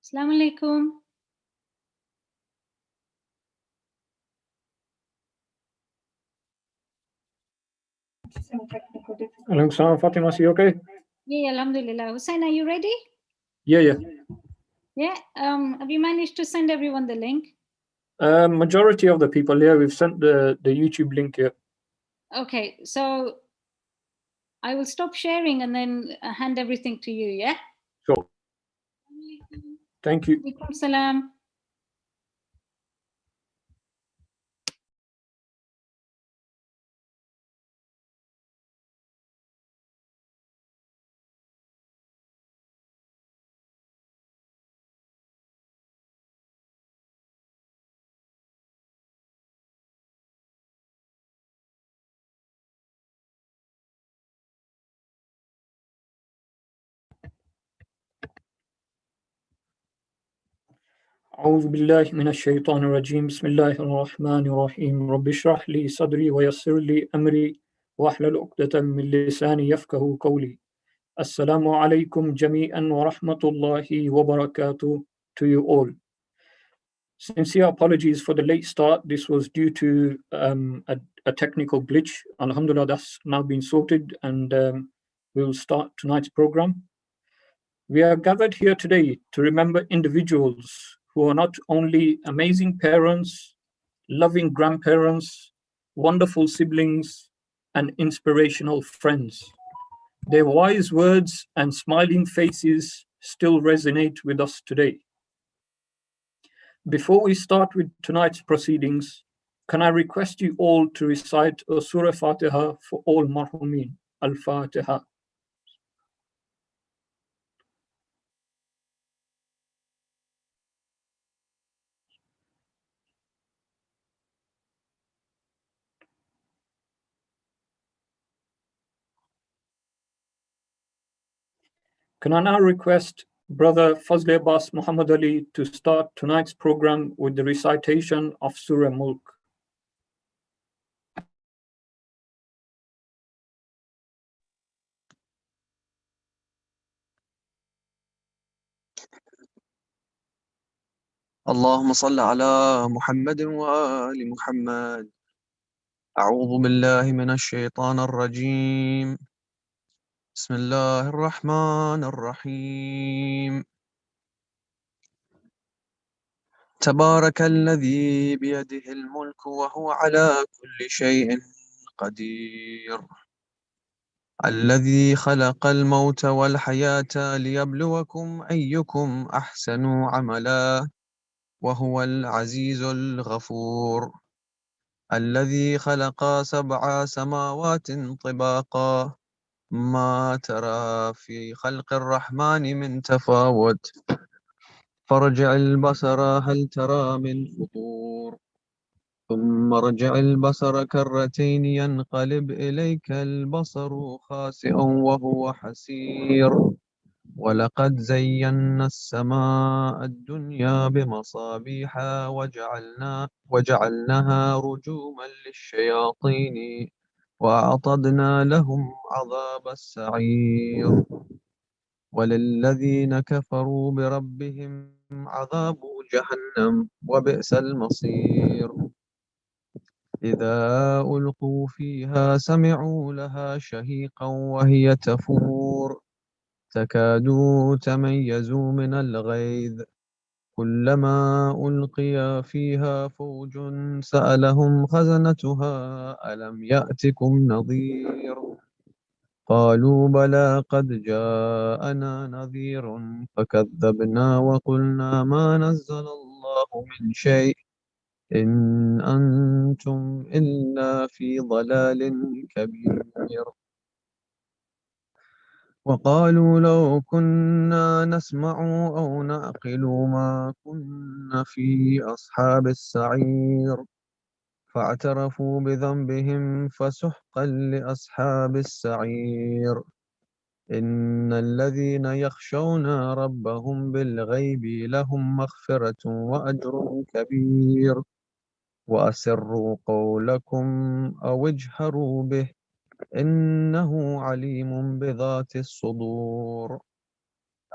Assalamu alaikum. Hello, Fatima, are you okay? Yeah, alhamdulillah. Hussein, are you ready? Yeah. Yeah. Have you managed to send everyone the link? Majority of the people here, we've sent the YouTube link here. Okay, so I will stop sharing and then hand everything to you, yeah? Sure. Thank you. Alaikum salam. أعوذ بالله من الشيطان الرجيم بسم الله الرحمن الرحيم رب اشرح لي صدري ويسر لي أمري واحلل عقدة من لساني يفقهوا قولي السلام عليكم جميعا ورحمة الله وبركاته to you all. Sincere apologies for the late start. This was due to a technical glitch. Alhamdulillah, that's now been sorted, and we'll start tonight's program. We are gathered here today to remember individuals who are not only amazing parents, loving grandparents, wonderful siblings, and inspirational friends. Their wise words and smiling faces still resonate with us today. Before we start with tonight's proceedings, can I request you all to recite a Surah Fatiha for all marhumin? Al-Fatiha. Can I now request Brother Fazle Abbas Muhammad Ali to start tonight's program with the recitation of Surah Mulk. اللهم صل على محمد وآل محمد. أعوذ بالله من الشيطان الرجيم. بسم الله الرحمن الرحيم. تبارك الذي بيده الملك وهو على كل شيء قدير. الذي خلق الموت والحياة ليبلوكم أيكم أحسن عملا وهو العزيز الغفور. الذي خلق 7 سماوات طباقا ما ترى في خلق الرحمن من تفاوت فارجع البصر هل ترى من فطور ثم ارجع البصر كرتين ينقلب إليك البصر خاسئا وهو حسير. ولقد زينا السماء الدنيا بمصابيح وجعلناها رجوما للشياطين وأعتدنا لهم عذاب السعير. وللذين كفروا بربهم عذاب جهنم وبئس المصير. إذا ألقوا فيها سمعوا لها شهيقا وهي تفور تكاد تميز من الغيظ كلما ألقي فيها فوج سألهم خزنتها ألم يأتكم نذير قالوا بلى قد جاءنا نذير فكذبنا وقلنا ما نزل الله من شيء إن أنتم إلا في ضلال كبير. وقالوا لو كنا نسمع أو نعقل ما كنا في أصحاب السعير فاعترفوا بذنبهم فسحقا لأصحاب السعير. إن الذين يخشون ربهم بالغيب لهم مغفرة وأجر كبير. وأسروا قولكم أو اجهروا به إنه عليم بذات الصدور.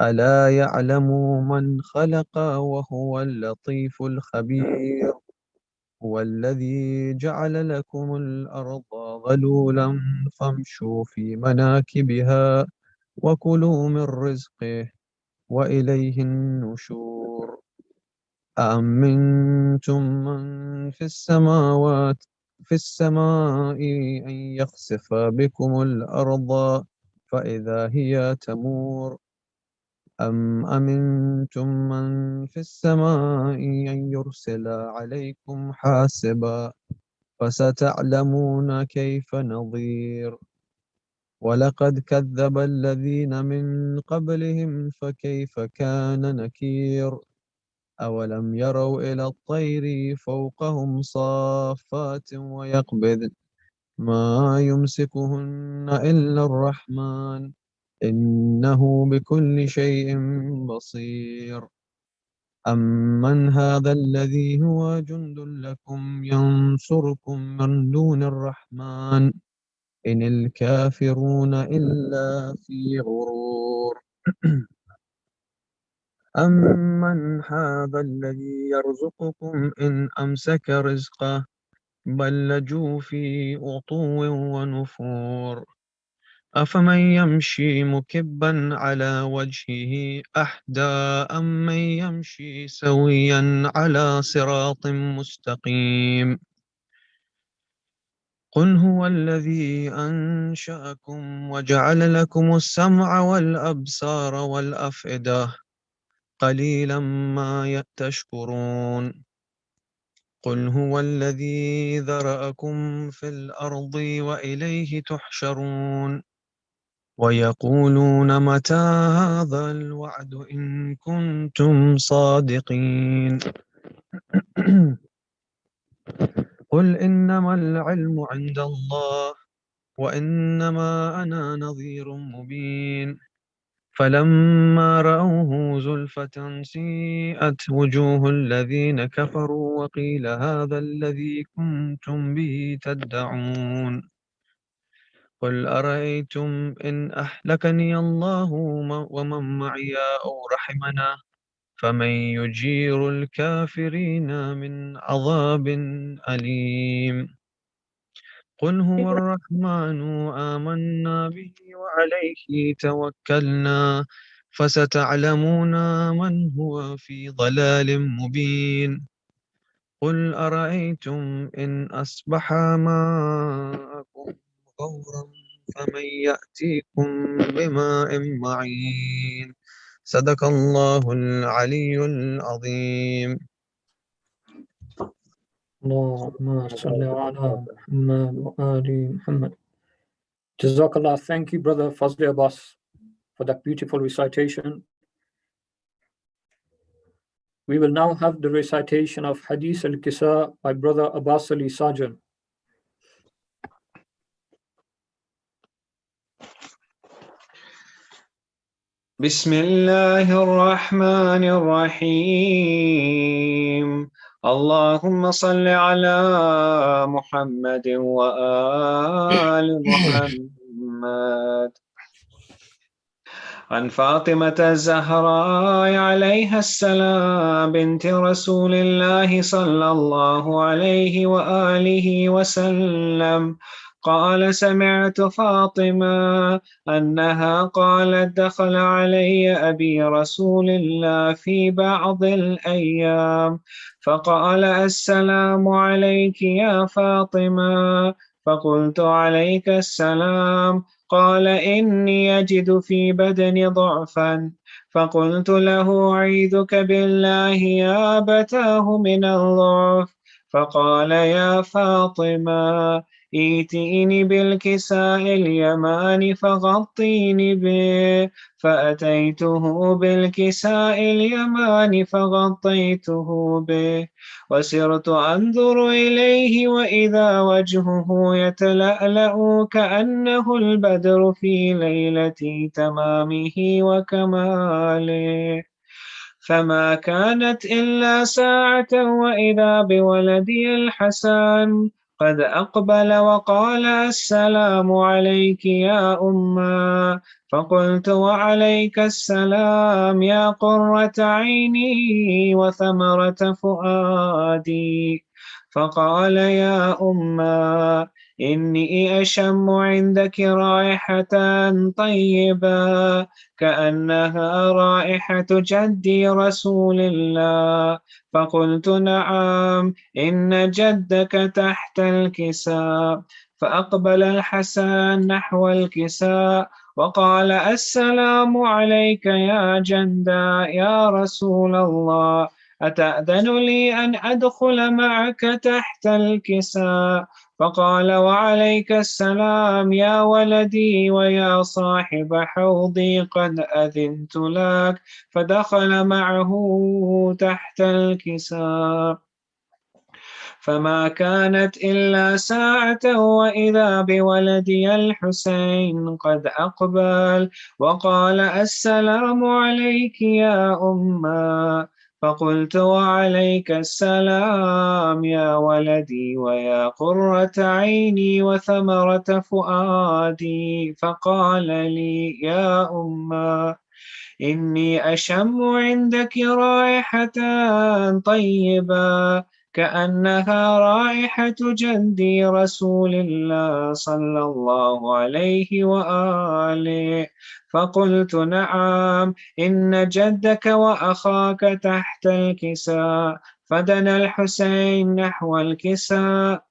ألا يعلم من خلق وهو اللطيف الخبير هو الذي جعل لكم الأرض ذلولا فامشوا في مناكبها وكلوا من رزقه وإليه النشور أأمنتم من في السماء أن يخسف بكم الأرض فإذا هي تمور أم أمنتم من في السماء أن يرسل عليكم حاسبا فستعلمون كيف نظير ولقد كذب الذين من قبلهم فكيف كان نكير أولم يروا إلى الطير فوقهم صافات ويقبض ما يمسكهن إلا الرحمن إنه بكل شيء بصير أمن هذا الذي هو جند لكم ينصركم من دون الرحمن إن الكافرون إلا في غرور أمن هذا الذي يرزقكم إن أمسك رزقه بل لجوا في عتو ونفور أفمن يمشي مكبا على وجهه أهدى أمن يمشي سويا على صراط مستقيم قل هو الذي أنشأكم وجعل لكم السمع والأبصار والأفئدة قليلا ما تشكرون قل هو الذي ذرأكم في الأرض وإليه تحشرون ويقولون متى هذا الوعد إن كنتم صادقين قل إنما العلم عند الله وإنما أنا نذير مبين فلما رأوه زلفة سيئت وجوه الذين كفروا وقيل هذا الذي كنتم به تدعون قل أرأيتم إن أهلكني الله ومن معي أو رحمنا فمن يجير الكافرين من عذاب أليم قل هو الرحمن آمنا به وعليه توكلنا فستعلمون من هو في ضلال مبين قل أرأيتم إن أصبح ماءكم غورا فمن يأتيكم بماء معين صدق الله العلي العظيم اللهم صل على محمد وآل محمد. Jazakallah. Thank you, Brother Fazli Abbas, for that beautiful recitation. We will now have the recitation of Hadith al-Kisa by Brother Abbas Ali Sajan. بسم الله الرحمن الرحيم اللهم صل على محمد وآل محمد عن فاطمة الزهراء عليها السلام بنت رسول الله صلى الله عليه وآله وسلم قال سمعت فاطمة أنها قالت دخل علي أبي رسول الله في بعض الأيام فقال السلام عليك يا فاطمة فقلت عليك السلام قال إني يجد في بدني ضعفا فقلت له أعيذك بالله يا أبتاه من الضعف فقال يا فاطمة ائتيني بالكساء اليمان فغطيني به فأتيته بالكساء اليمان فغطيته به وسرت أنظر إليه وإذا وجهه يتلألأ كأنه البدر في ليلة تمامه وكماله فما كانت إلا ساعة وإذا بولدي الحسن قد أقبل وقال السلام عليك يا أمّا، فقلت وعليك السلام يا قرة عيني وثمرة فؤادي. فقال يا أمّا إني أشم عندك رائحة طيبة كأنها رائحة جدي رسول الله. فقلت نعم إن جدك تحت الكساء. فأقبل الحسن نحو الكساء وقال السلام عليك يا جندا يا رسول الله، أتأذن لي أن أدخل معك تحت الكساء؟ فقال وعليك السلام يا ولدي ويا صاحب حوضي، قد أذنت لك. فدخل معه تحت الكساء. فما كانت إلا ساعة وإذا بولدي الحسين قد أقبل وقال السلام عليك يا أمّا. فقلت وعليك السلام يا ولدي ويا قرة عيني وثمرة فؤادي. فقال لي يا أمّا إني أشم عندك رائحة طيبة كأنها رائحة جدي رسول الله صلى الله عليه وآله. فقلت نعم إن جدك وأخاك تحت الكساء. فدنا الحسين نحو الكساء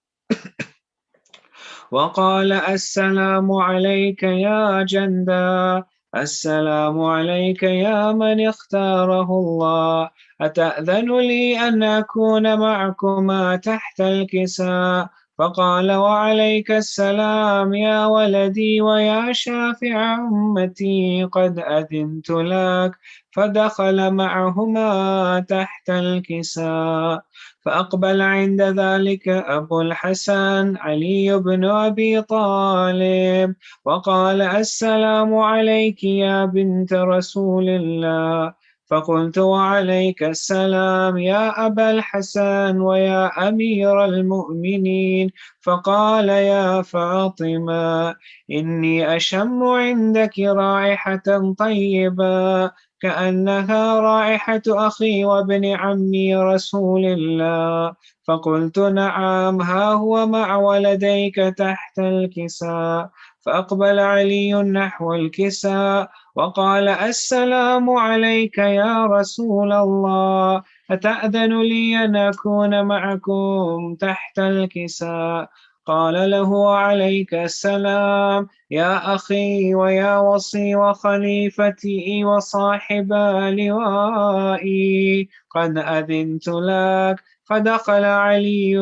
وقال السلام عليك يا جندا، السلام عليك يا من اختاره الله، أتأذن لي أن أكون معكما تحت الكساء؟ فقال وعليك السلام يا ولدي ويا شافع أمتي، قد أذنت لك. فدخل معهما تحت الكساء. فأقبل عند ذلك أبو الحسن علي بن أبي طالب وقال السلام عليك يا بنت رسول الله. فقلت وعليك السلام يا أبا الحسن ويا أمير المؤمنين. فقال يا فاطمة إني أشم عندك رائحة طيبة كأنها رائحة أخي وابن عمي رسول الله. فقلت نعم ها هو مع ولديك تحت الكساء. فأقبل علي نحو الكساء وقال السلام عليك يا رسول الله، أتأذن لي أن أكون معكم تحت الكساء؟ قال له عليك السلام يا أخي ويا وصي وخليفتي وصاحب لوائي، قد أذنت لك. فدخل علي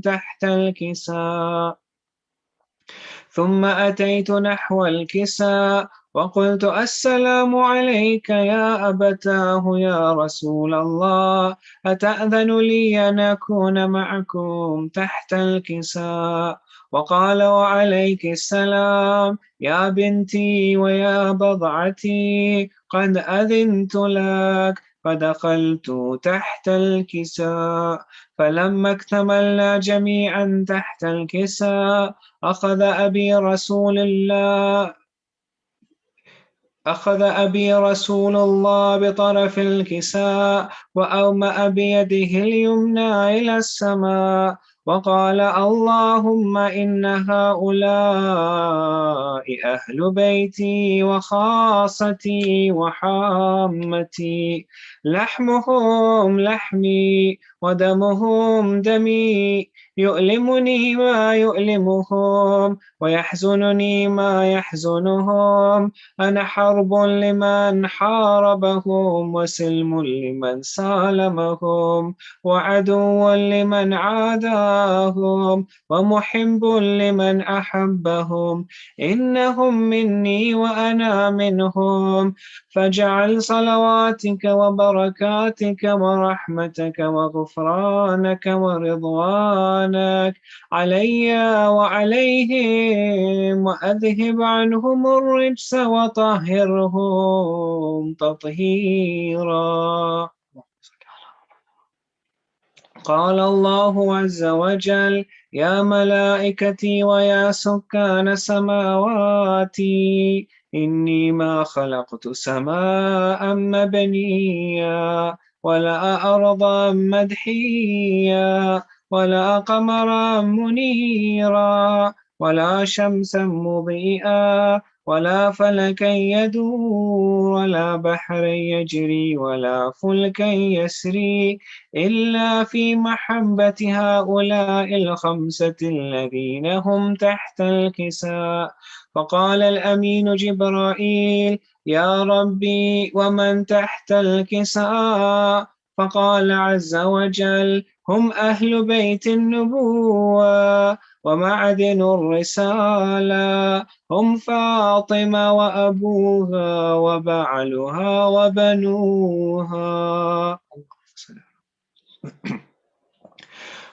تحت الكساء. ثم أتيت نحو الكساء وقلت السلام عليك يا أبتاه يا رسول الله، أتأذن لي أن أكون معكم تحت الكساء؟ وقال وعليك السلام يا بنتي ويا بضعتي، قد أذنت لك. فدخلت تحت الكساء. فلما اكتملنا جميعا تحت الكساء أخذ أبي رسول الله بطرف الكساء وأومأ بيده اليمنى إلى السماء وقال اللهم إن هؤلاء أهل بيتي وخاصتي وحامتي، لحمهم لحمي ودمهم دمي، يؤلمني ما يؤلمهم ويحزنني ما يحزنهم. أنا حرب لمن حاربهم وسلم لمن سالمهم وعدو لمن عاداهم ومحب لمن أحبهم. إنهم مني وأنا منهم، فاجعل صلواتك وبركاتك ورحمتك وغفرانك ورضوانك علي وعليهم، وأذهب عنهم الرجس وطهرهم تطهيرا. قال الله عز وجل يا ملائكتي ويا سكان سماواتي إني ما خلقت سماء مبنيا ولا أرضا مدحيا ولا قمرا منيرا ولا شمسا مضيئا ولا فلكا يدور ولا بحرا يجري ولا فلكا يسري إلا في محبة هؤلاء الخمسة الذين هم تحت الكساء. فقال الأمين جبرائيل يا ربي ومن تحت الكساء؟ فقال عز وجل هم أهل بيت النبوة ومعدن الرسالة، هم فاطمة وأبوها وبعلها وبنوها.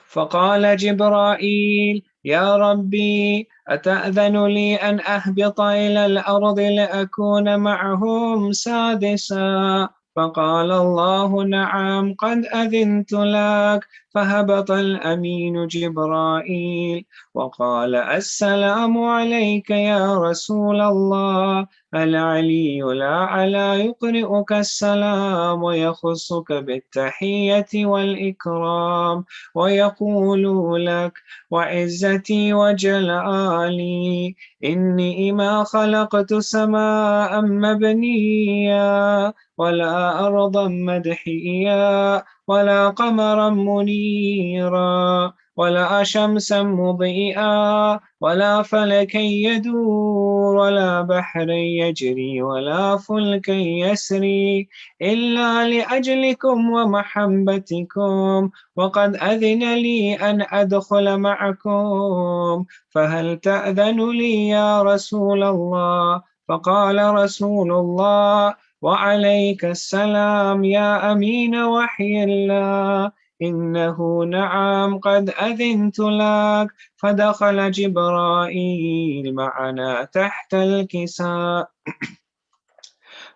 فقال جبرائيل يا ربي أتأذن لي أن أهبط إلى الأرض لأكون معهم سادسا؟ فقال الله نعم قد أذنت لك. فهبط الأمين جبرائيل وقال السلام عليك يا رسول الله. العلي الأعلى يقرئك السلام ويخصك بالتحية والإكرام ويقول لك وعزتي وجلالي إني ما خلقت سماء مبنيا ولا أرضا مدحيا ولا قمرا منيرا ولا شمسا مضيئا ولا فلكا يدور ولا بحرا يجري ولا فلكا يسري إلا لأجلكم ومحبتكم، وقد أذن لي أن أدخل معكم، فهل تأذن لي يا رسول الله؟ فقال رسول الله وعليك السلام يا أمين وحي الله، إنه نعم قد أذنت لك. فدخل جبرائيل معنا تحت الكساء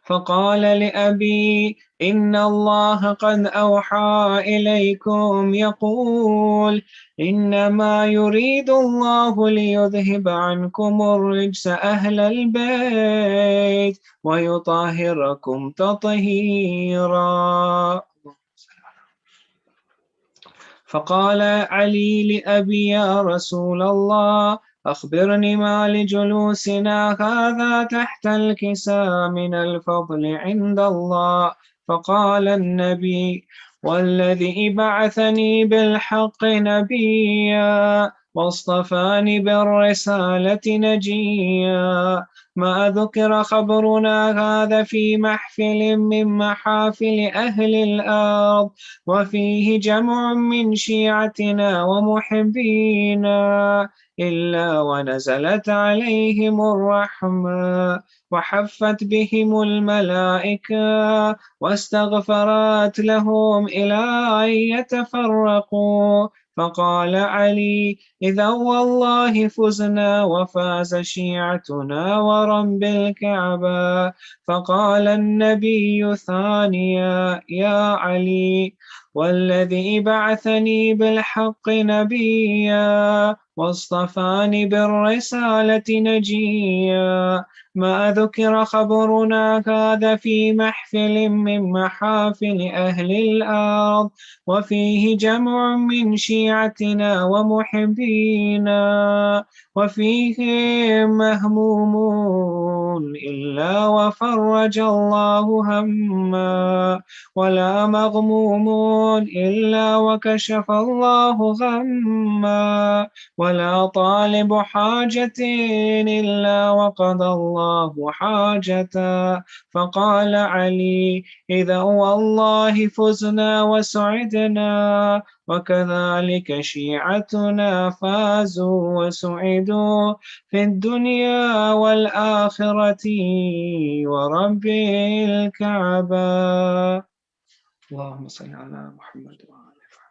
فقال لأبي إن الله قد أوحى إليكم يقول إنما يريد الله ليذهب عنكم الرجس أهل البيت ويطهركم تطهيرا. فقال علي لأبي يا رسول الله أخبرني ما لجلوسنا هذا تحت الكساء من الفضل عند الله. فقال النبي والذي بعثني بالحق نبيا واصطفاني بالرسالة نجيا ما ذكر خبرنا هذا في محفل من محافل أهل الأرض وفيه جمع من شيعتنا ومحبينا إلا ونزلت عليهم الرحمة وحفت بهم الملائكة واستغفرت لهم إلى أن يتفرقوا. فقال علي إذا والله فزنا وفاز شيعتنا ورب الكعبة. فقال النبي ثانيا يا علي والذي بعثني بالحق نبيا واصطفاني بالرسالة نجيا ما ذكر خبرنا هذا في محفل من محافل أهل الأرض وفيه جمع من شيعتنا ومحبينا وفيهم مهمومون إلا وفرج الله هما ولا مغمومون إلا وكشف الله غما ولا طالب حاجة إلا وقضى الله حاجته. فقال علي إذا والله فزنا وسعدنا وكذلك شيعتنا فازوا وسعدوا في الدنيا والآخرة ورب الكعبة. اللهم صل على محمد وعلى آله.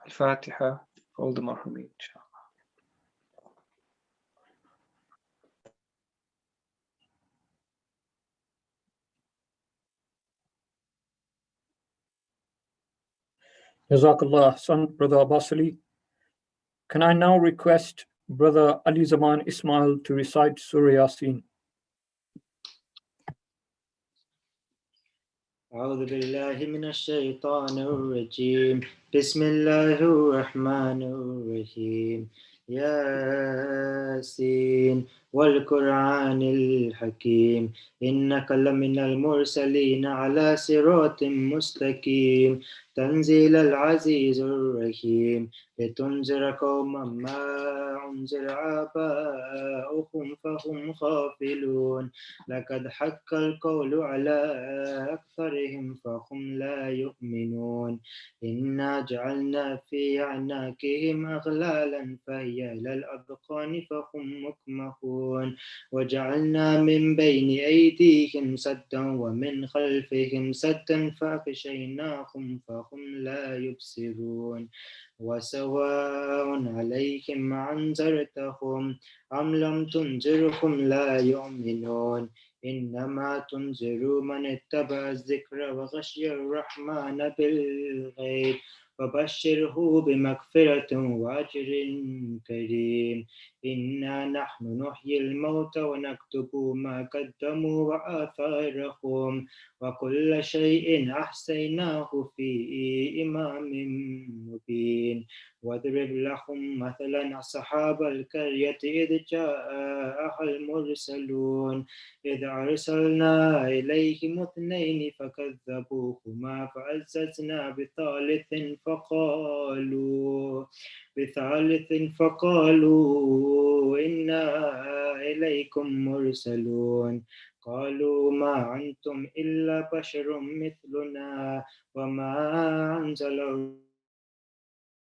الفاتحة. قول المرحومين إن شاء الله. Jazakallah, Ahsan, Brother Abbas Ali. Can I now request Brother Ali Zaman Ismail to recite Surah Yasin? أعوذ بالله من الشيطان الرجيم بسم الله الرحمن الرحيم ياسين والقرآن الحكيم إنك لمن المرسلين على صراط مستقيم تنزيل العزيز الرحيم لتنذر قوما ما أنذر آباؤهم فهم غافلون لقد حق القول على أكثرهم فهم لا يؤمنون إنا جعلنا في أعناقهم أغلالا فهي إلى الأذقان فهم مكمهون وجعلنا من بين أيديهم سدا ومن خلفهم سدا فأغشيناهم فهم لا يبصرون وسواء عليهم أنذرتهم أم لم تنذرهم لا يؤمنون إنما تنذر من اتبع الذكر وغشي الرحمن بالغيب فبشره بمغفرة وأجر كريم إنا نحن نحيي الموتى ونكتب ما قدموا وآثارهم وكل شيء أحصيناه في إمام مبين واضرب لهم مثلا أصحاب القرية إذ جاءها المرسلون إذ أرسلنا إليهم اثنين فكذبوهما فعززنا بثالث فقالوا إنا إليكم مرسلون قالوا ما أنتم إلا بشر مثلنا وما أنزل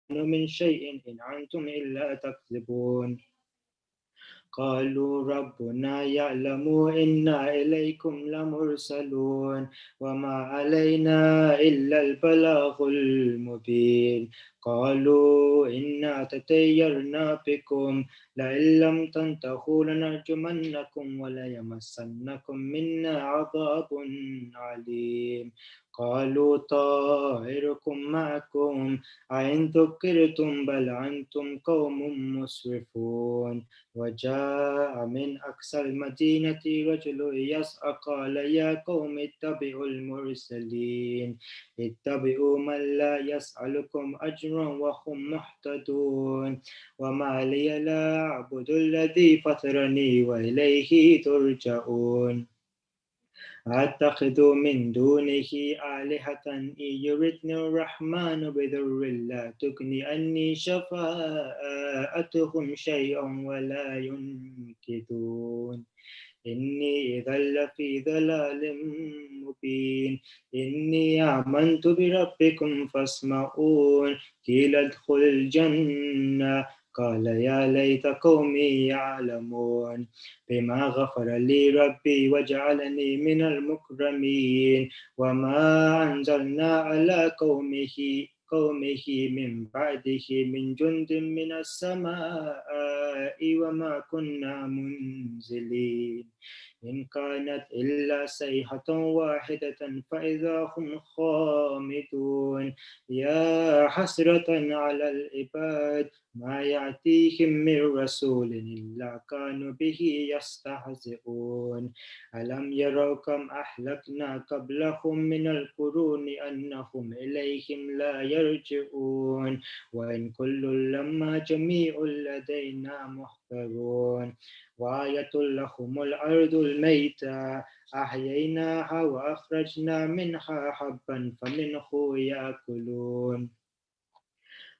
من شيء إن أنتم إلا تكذبون قالوا ربنا يعلم إنا إليكم لمرسلون وما علينا إلا البلاغ المبين قالوا إنا تطيرنا بكم لئن لم تنتهوا لنرجمنكم وليمسنكم منا عذاب عليم قالوا طائركم معكم أئن ذكرتم بل أنتم قوم مسرفون وجاء من أقصى المدينة رجل يسعى قال يا قوم اتبعوا المرسلين اتبعوا من لا يسألكم أجرا وهم مهتدون وما لي لا أعبد الذي فطرني وإليه ترجعون أتخذ من دونه آلهة إن يردني الرحمن بضر لا تغني عني شفاعتهم شيئا ولا ينقذون إني إذا لفي ضلال مبين إني آمنت بربكم فاسمعون قيل ادخل الجنة قال يا ليت قومي يعلمون بما غفر لي ربي وجعلني من المكرمين وما أنزلنا على قومه من بعده من جند من السماء وما كنا منزلين إن كانت إلا صيحة واحدة فإذا هم خامدون يا حسرة على العباد ما يأتيهم من رسول إلا كانوا به يستهزئون ألم يروا كم أهلكنا قبلهم من القرون أنهم إليهم لا يرجعون وإن كل لما جميع لدينا محضرون وآية لهم الأرض الميتة أحييناها وأخرجنا منها حبا فمنه يأكلون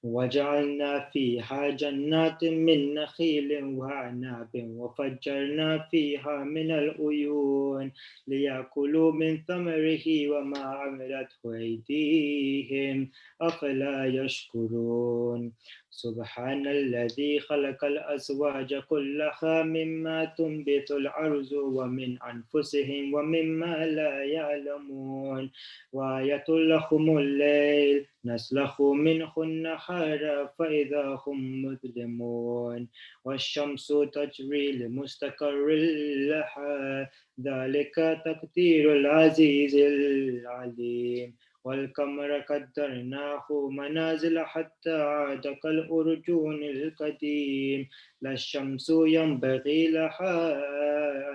وجعلنا فيها جنات من نخيل وعناب وفجرنا فيها من العيون ليأكلوا من ثمره وما عملته أيديهم أفلا يشكرون سبحان الذي خلق الأزواج كلها مما تنبت الأرض ومن أنفسهم ومما لا يعلمون وآية لهم الليل نسلخ منه النهار فإذا هم مظلمون والشمس تجري لمستقر لها ذلك تقدير العزيز العليم والقمر قدرناه منازل حتى عاد كالأرجون القديم لا الشمس ينبغي لها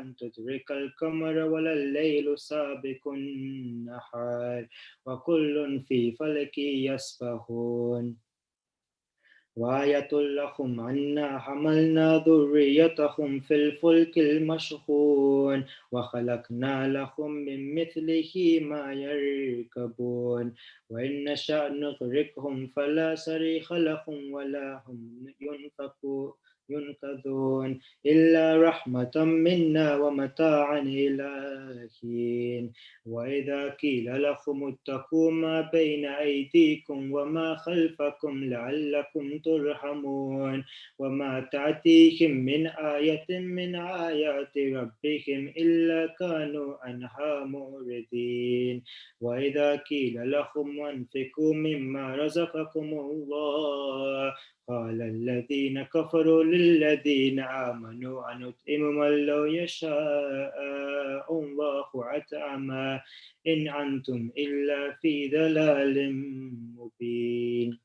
أن تدرك القمر ولا الليل سابق النهار وكل في فلك يسبحون وآية لهم أنا حملنا ذريتهم في الفلك المشحون وخلقنا لهم من مثله ما يركبون وإن نشأ نغرقهم فلا صريخ لهم ولا هم ينقذون إلا رحمة منا ومتاعا إلى حين وإذا قيل لهم اتقوا ما بين أيديكم وما خلفكم لعلكم ترحمون وما تأتيهم من آية من آيات ربهم إلا كانوا عنها معرضين وإذا قيل لهم انفقوا مما رزقكم الله قال الذين كفروا للذين آمنوا أن نطعم من لو يشاء الله أطعمه إن أنتم إلا في ضلال مبين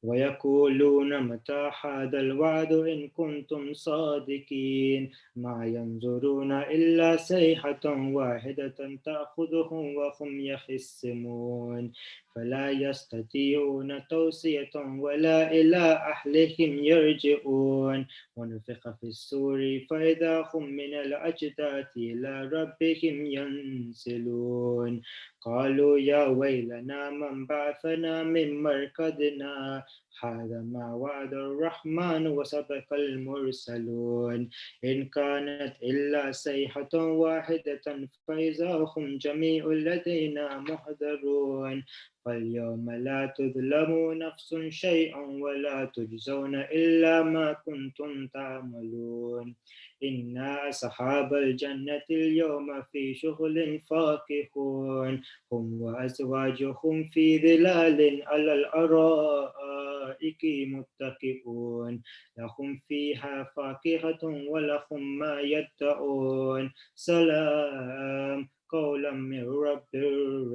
ويقولون متى هذا الوعد إن كنتم صادقين ما ينظرون إلا صيحة واحدة تأخذهم وهم يخصمون فلا يستطيعون توصية ولا إلى أهلهم يرجعون ونفخ في الصور فإذا هم من الأجداث إلى ربهم ينسلون قالوا يا ويلنا من بعثنا من مرقدنا هذا ما وعد الرحمن وصدق المرسلون إن كانت إلا صيحة واحدة فإذا هم جميع لدينا محضرون فاليوم لا تظلم نفس شيئا ولا تجزون إلا ما كنتم تعملون إنا أصحاب الجنة اليوم في شغل فاكهون هم وأزواجهم في ظلال على الأرائك متكئون لهم فيها فاكهة ولهم ما يدعون سلام قولا من رب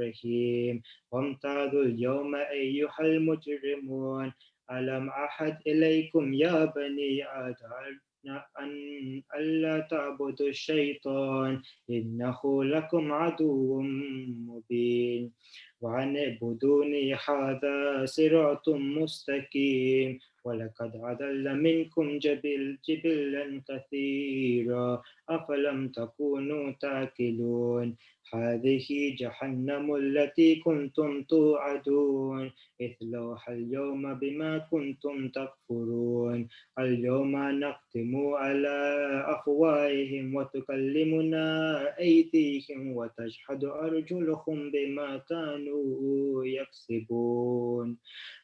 رحيم وامتازوا اليوم أيها المجرمون ألم أحد إليكم يا بني آدم أن ألا تعبدوا الشيطان إنه لكم عدو مبين وأن اعبدوني هذا صراط مستقيم ولقد أضل منكم جبلا كثيرا أفلم تكونوا تأكلون هذه جهنم التي كنتم توعدون اصلوها اليوم بما كنتم تكفرون اليوم نختم على أفواههم وتكلمنا أيديهم وتشهد أرجلهم بما كانوا يكسبون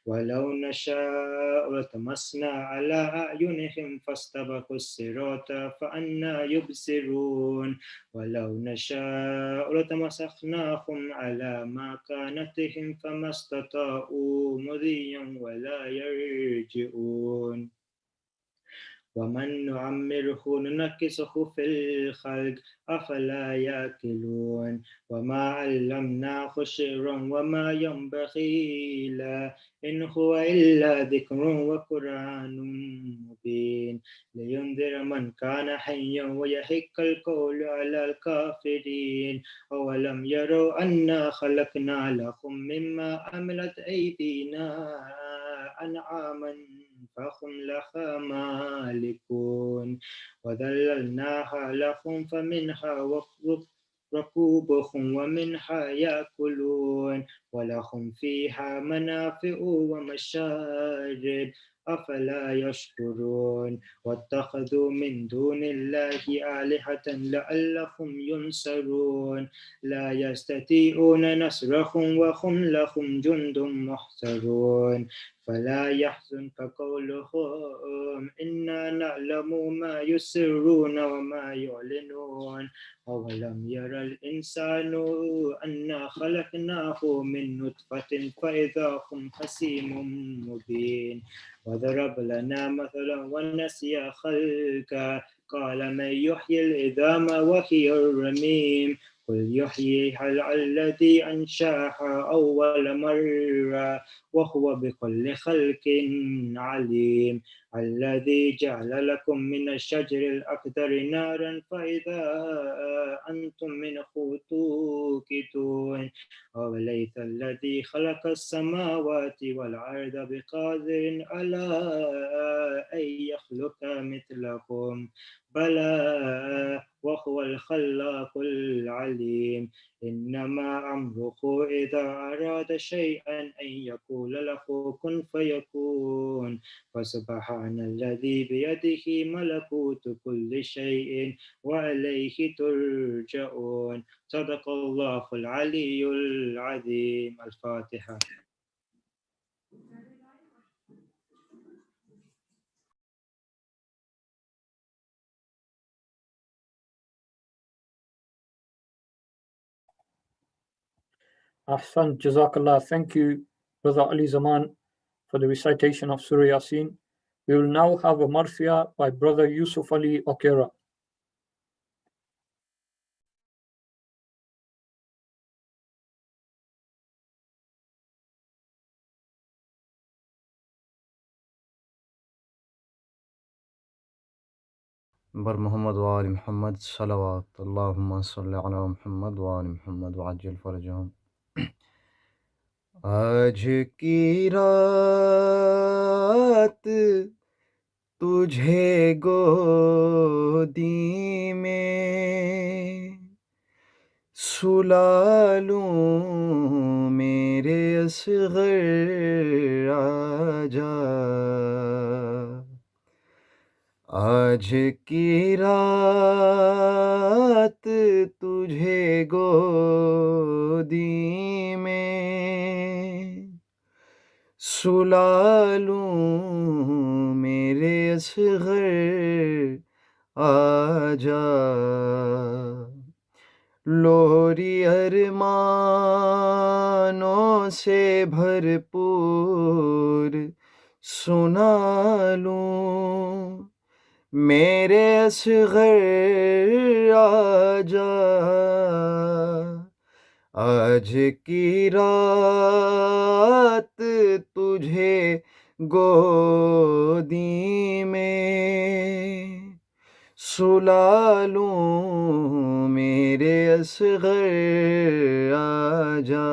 ولو نشاء لطمسنا على أعينهم فاستبقوا الصراط فأنى يبصرون ولو نشاء لتمسخناهم على مكانتهم فما استطاعوا مضيا ولا يرجعون ومن نعمره ننكسه في الخلق أفلا يأكلون وما علمناه شعرا وما ينبغي له إن هو إلا ذكر وقرآن مبين لينذر من كان حيا ويحق القول على الكافرين أولم يروا أنا خلقنا لهم مما عملت أيدينا أنعاما فهم لها مالكون وذللناها لهم فمنها ركوبهم ومنها يأكلون ولهم فيها منافع ومشارب أفلا يشكرون واتخذوا من دون الله آلهة لعلهم ينصرون لا يستطيعون نصرهم وهم لهم جند محضرون فلا يحزنك قولهم إنا نعلم ما يسرون وما يعلنون أولم يرى الإنسان أنا خلقناه من نطفة فإذا هم خصيم مبين وضرب لنا مثلا ونسي خلقه قال من يحيي العظام وهي الرميم قل يحييها الذي أنشأها أول مرة وهو بكل خلق عليم الذي جعل لكم من الشجر الأخضر نارا فإذا أنتم منه توقدون أوليس الذي خلق السماوات والأرض بقادر على أن يخلق مثلهم بلى وهو الخلاق العليم إنما أمره إذا أراد شيئا أن يقول له كن فيكون فسبحان الذي بيده ملكوت كل شيء وإليه ترجعون صدق الله العلي العظيم الفاتحة. Ahsan, Jazakallah. Thank you, Brother Ali Zaman, for the recitation of Surah Yasin. We will now have a marthia by Brother Yusuf Ali Okera. بر محمد وآل محمد صلوات اللہم صلی علی محمد وآل محمد وعجل فرجہم. آج کی رات تجھے گودی میں سلا لوں میرے اصغر آجا. آج کی رات تجھے گودی میں سلا لوں میرے اصغر آجا. لوری ارمانوں سے بھرپور سنا لوں میرے اصغر آجا. آج کی رات تجھے گودی میں سلا لوں میرے اصغر آجا.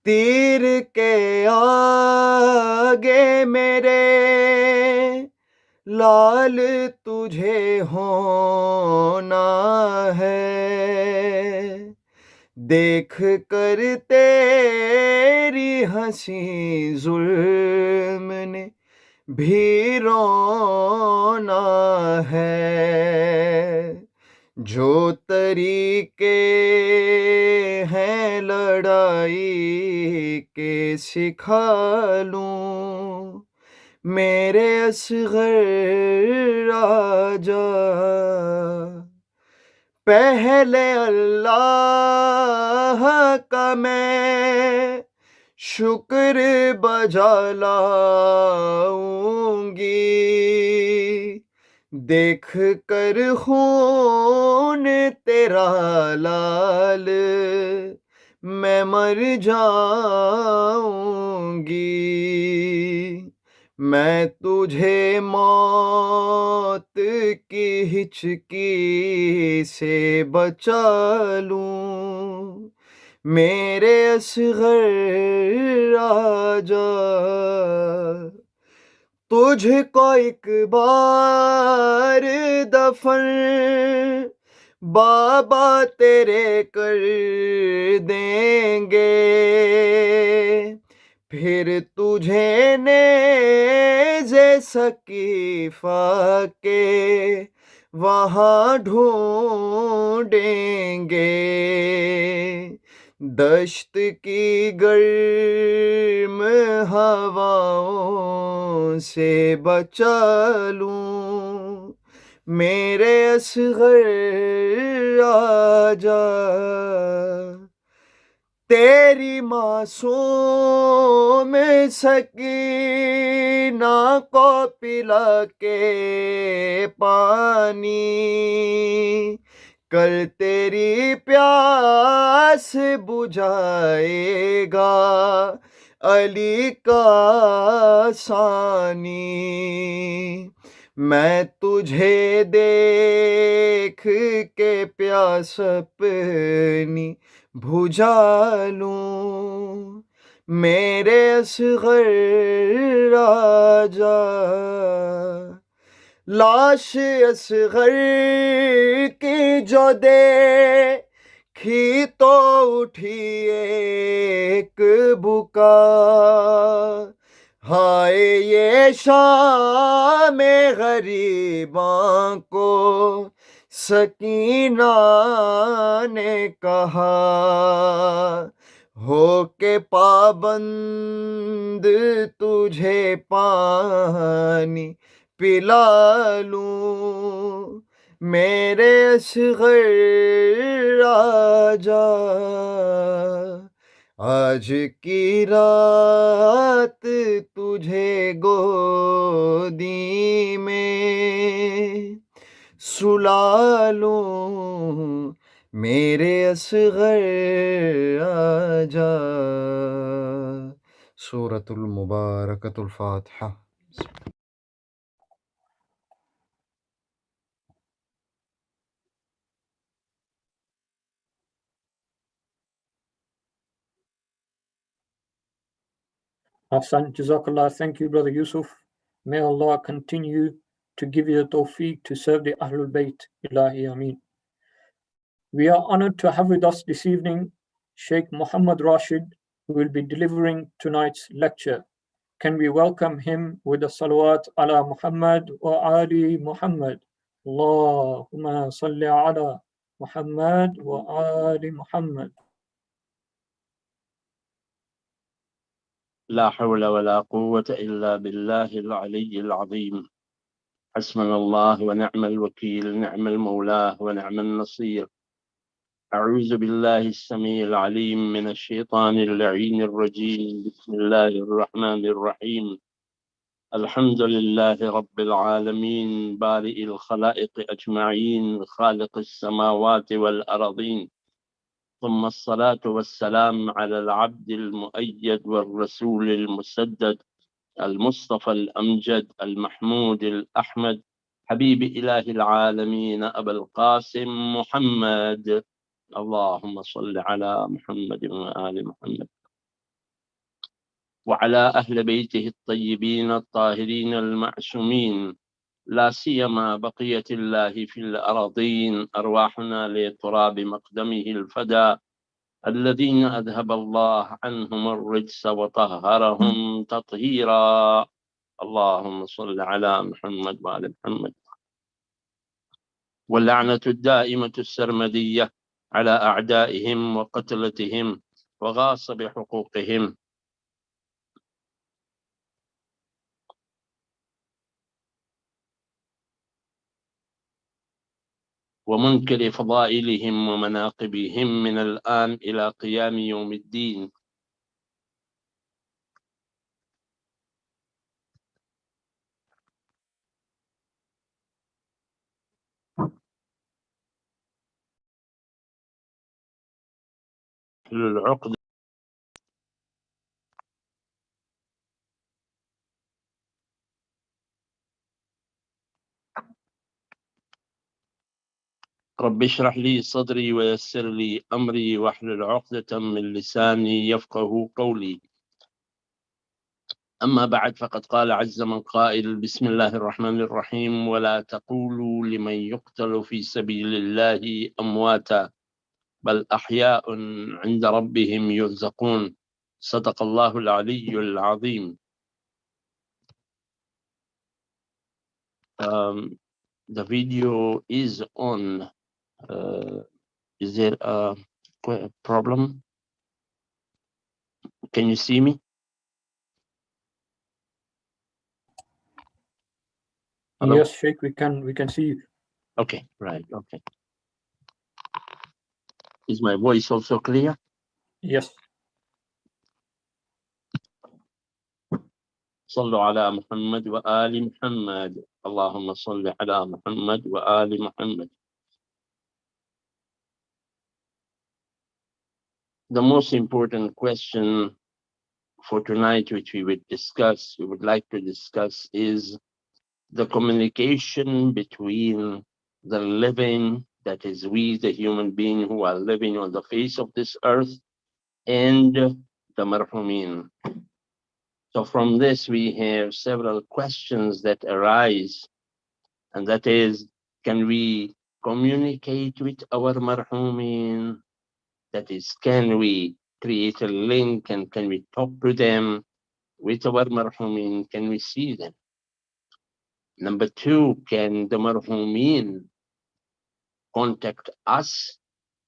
تیر کے آگے میرے لال تجھے ہونا ہے. دیکھ کر تیری ہنسی ظلم نے بھی رونا ہے. جو طریقے ہیں لڑائی کے سکھا لوں میرے اصغر آجا. پہلے اللہ کا میں شکر بجا لاؤں گی. دیکھ کر خون تیرا لال میں مر جاؤں گی. میں تجھے موت کی ہچکی سے بچا لوں میرے اصغر آجا. تجھ کو ایک بار دفن بابا تیرے کر دیں گے. پھر تجھے نیزے ثقیفہ کے وہاں ڈھونڈیں گے. دشت کی گرم ہواؤں سے بچا لوں میرے اصغر آجا. تیری معصوم سکینہ کو پلا کے پانی کل تیری پیاس بجھائے گا علی کا ثانی، میں تجھے دیکھ کے پیاس اپنی بجھا لوں، میرے اصغر راجا، لاش اصغر کی جو دیکھی تو اٹھی ایک بکا، ہائے یہ شام غریباں کو سکینہ نے کہا، ہو کے پابند تجھے پانی پلا لوں، میرے اصغر راجا، آج کی رات تجھے گودی میں سلا لوں، میرے اصغر راجا۔ سورة المباركة الفاتحة. Ahsan, Jazakallah. Thank you, Brother Yusuf. May Allah continue to give you the tawfiq to serve the Ahlul Bayt. Ilahi Ameen. We are honored to have with us this evening Sheikh Muhammad Rashid, who will be delivering tonight's lecture. Can we welcome him with a salawat ala Muhammad wa ali Muhammad? Allahumma salli ala Muhammad wa ali Muhammad. لا حول ولا قوة إلا بالله العلي العظيم. حسبنا الله ونعم الوكيل، نعم المولى ونعم النصير. أعوذ بالله السميع العليم من الشيطان اللعين الرجيم. بسم الله الرحمن الرحيم. الحمد لله رب العالمين، بارئ الخلائق أجمعين، خالق السماوات والأرضين، ثم الصلاة والسلام على العبد المؤيد والرسول المسدد، المصطفى الأمجد، المحمود الأحمد، حبيب إله العالمين، أبا القاسم محمد. اللهم صل على محمد وآل محمد وعلى أهل بيته الطيبين الطاهرين المعصومين، لا سيما بقية الله في الأراضين، أرواحنا لتراب مقدمه الفدى، الذين أذهب الله عنهم الرجس وطهرهم تطهيرا. اللهم صل على محمد وآل محمد. واللعنة الدائمة السرمدية على أعدائهم وقتلتهم وغاصب حقوقهم، ومنكر فضائلهم ومناقبهم من الآن إلى قيام يوم الدين. العقد رب اشرح لي صدري ويسر لي أمري واحلل عقدة من لساني يفقه قولي. أما بعد، فقد قال عز من قائل: بسم الله الرحمن الرحيم، ولا تقولوا لمن يقتل في سبيل الله أمواتا بل أحياء عند ربهم يرزقون. صدق الله العلي العظيم. The video is on. Is there a problem? Can you see me? Hello? Yes, Sheikh, we can see you. Okay, right, okay. Is my voice also clear? Yes. صلوا على محمد وآل محمد. اللهم صل على محمد وآل محمد. the most important question for tonight, which we would like to discuss, is the communication between the living, that is we, the human being who are living on the face of this earth, and the marhumin. So from this, we have several questions that arise, and that is, can we communicate with our marhumin? That is, can we create a link and can we talk to them with our marhumin? Can we see them? Number two, can the marhumin contact us?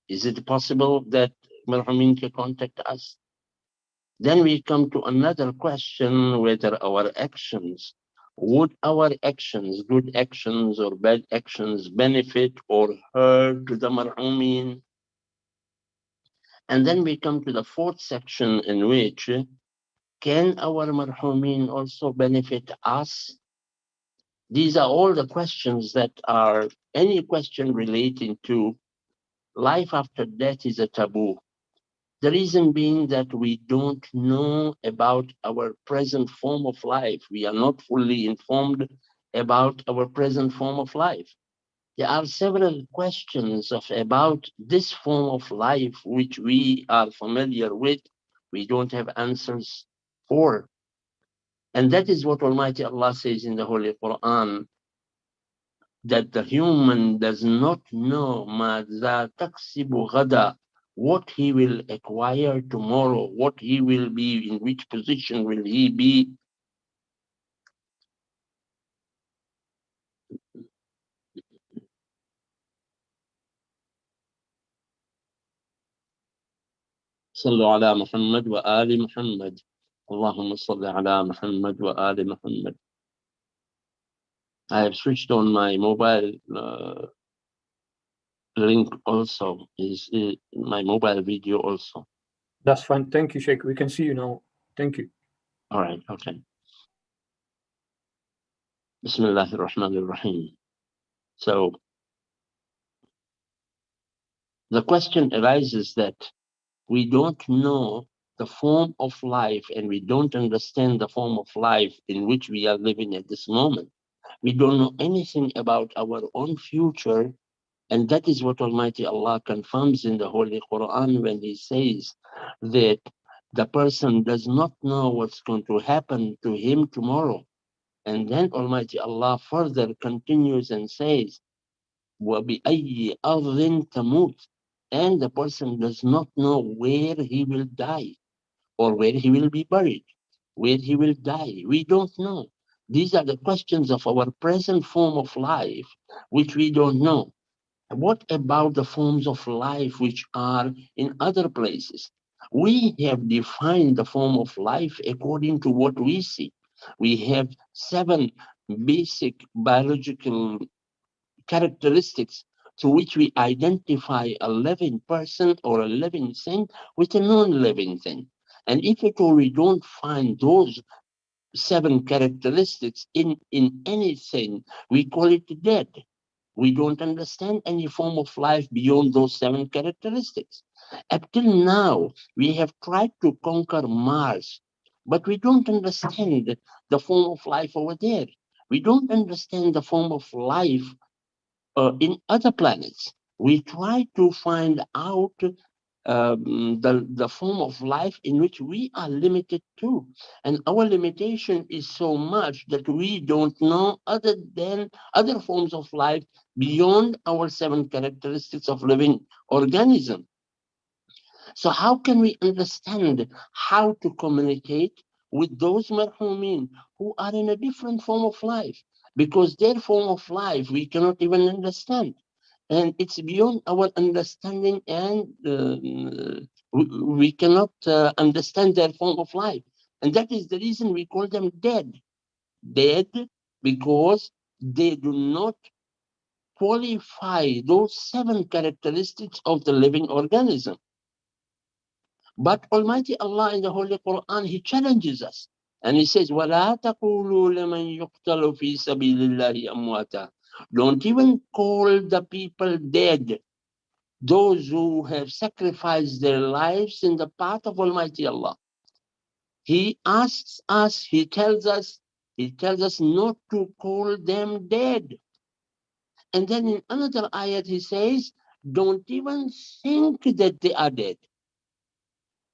Is it possible that marhumin can contact us? Then we come to another question, whether our actions, would our actions, good actions or bad actions, benefit or hurt the marhumin? And then we come to the fourth section, in which can our marhumin also benefit us? These are all the questions that are, any question relating to life after death is a taboo. The reason being that we don't know about our present form of life. We are not fully informed about our present form of life. There are several questions about this form of life which we are familiar with. We don't have answers for. And that is what Almighty Allah says in the Holy Quran, that the human does not know مَاذَا تَكْسِبُ غَدًا, what he will acquire tomorrow, what he will be, in which position will he be. صلوا على محمد وآل محمد. اللهم صل على محمد وآل محمد. I have switched on my mobile link also, is my mobile video also. That's fine. Thank you, Sheikh. We can see you now. Thank you. All right, okay. Bismillahir Rahmanir Rahim. So the question arises that we don't know the form of life and we don't understand the form of life in which we are living at this moment. We don't know anything about our own future. And that is what Almighty Allah confirms in the Holy Quran when He says that the person does not know what's going to happen to him tomorrow. And then Almighty Allah further continues and says, وَبِأَيِّ أَرْضٍ تَمُوتُ, and the person does not know where he will die or where he will be buried, where he will die. We don't know. These are the questions of our present form of life, which we don't know. What about the forms of life which are in other places? We have defined the form of life according to what we see. We have 7 basic biological characteristics through which we identify a living person or a living thing with a non-living thing. And if at all we don't find those 7 characteristics in anything, we call it dead. We don't understand any form of life beyond those 7 characteristics. Up till now, we have tried to conquer Mars, but we don't understand the form of life over there. We don't understand the form of life in other planets. We try to find out the form of life in which we are limited to. And our limitation is so much that we don't know other forms of life beyond our 7 characteristics of living organism. So how can we understand how to communicate with those marhumin who are in a different form of life? Because their form of life we cannot even understand. And it's beyond our understanding, and we cannot understand their form of life. And that is the reason we call them dead. Dead because they do not qualify those 7 characteristics of the living organism. But Almighty Allah in the Holy Quran, He challenges us. And He says, وَلَا تَقُولُوا لَمَنْ يُقْتَلُ فِي سَبِيلِ اللَّهِ أَمْوَاتًا. Don't even call the people dead. those who have sacrificed their lives in the path of Almighty Allah. He asks us, he tells us not to call them dead. And then in another ayat he says, don't even think that they are dead.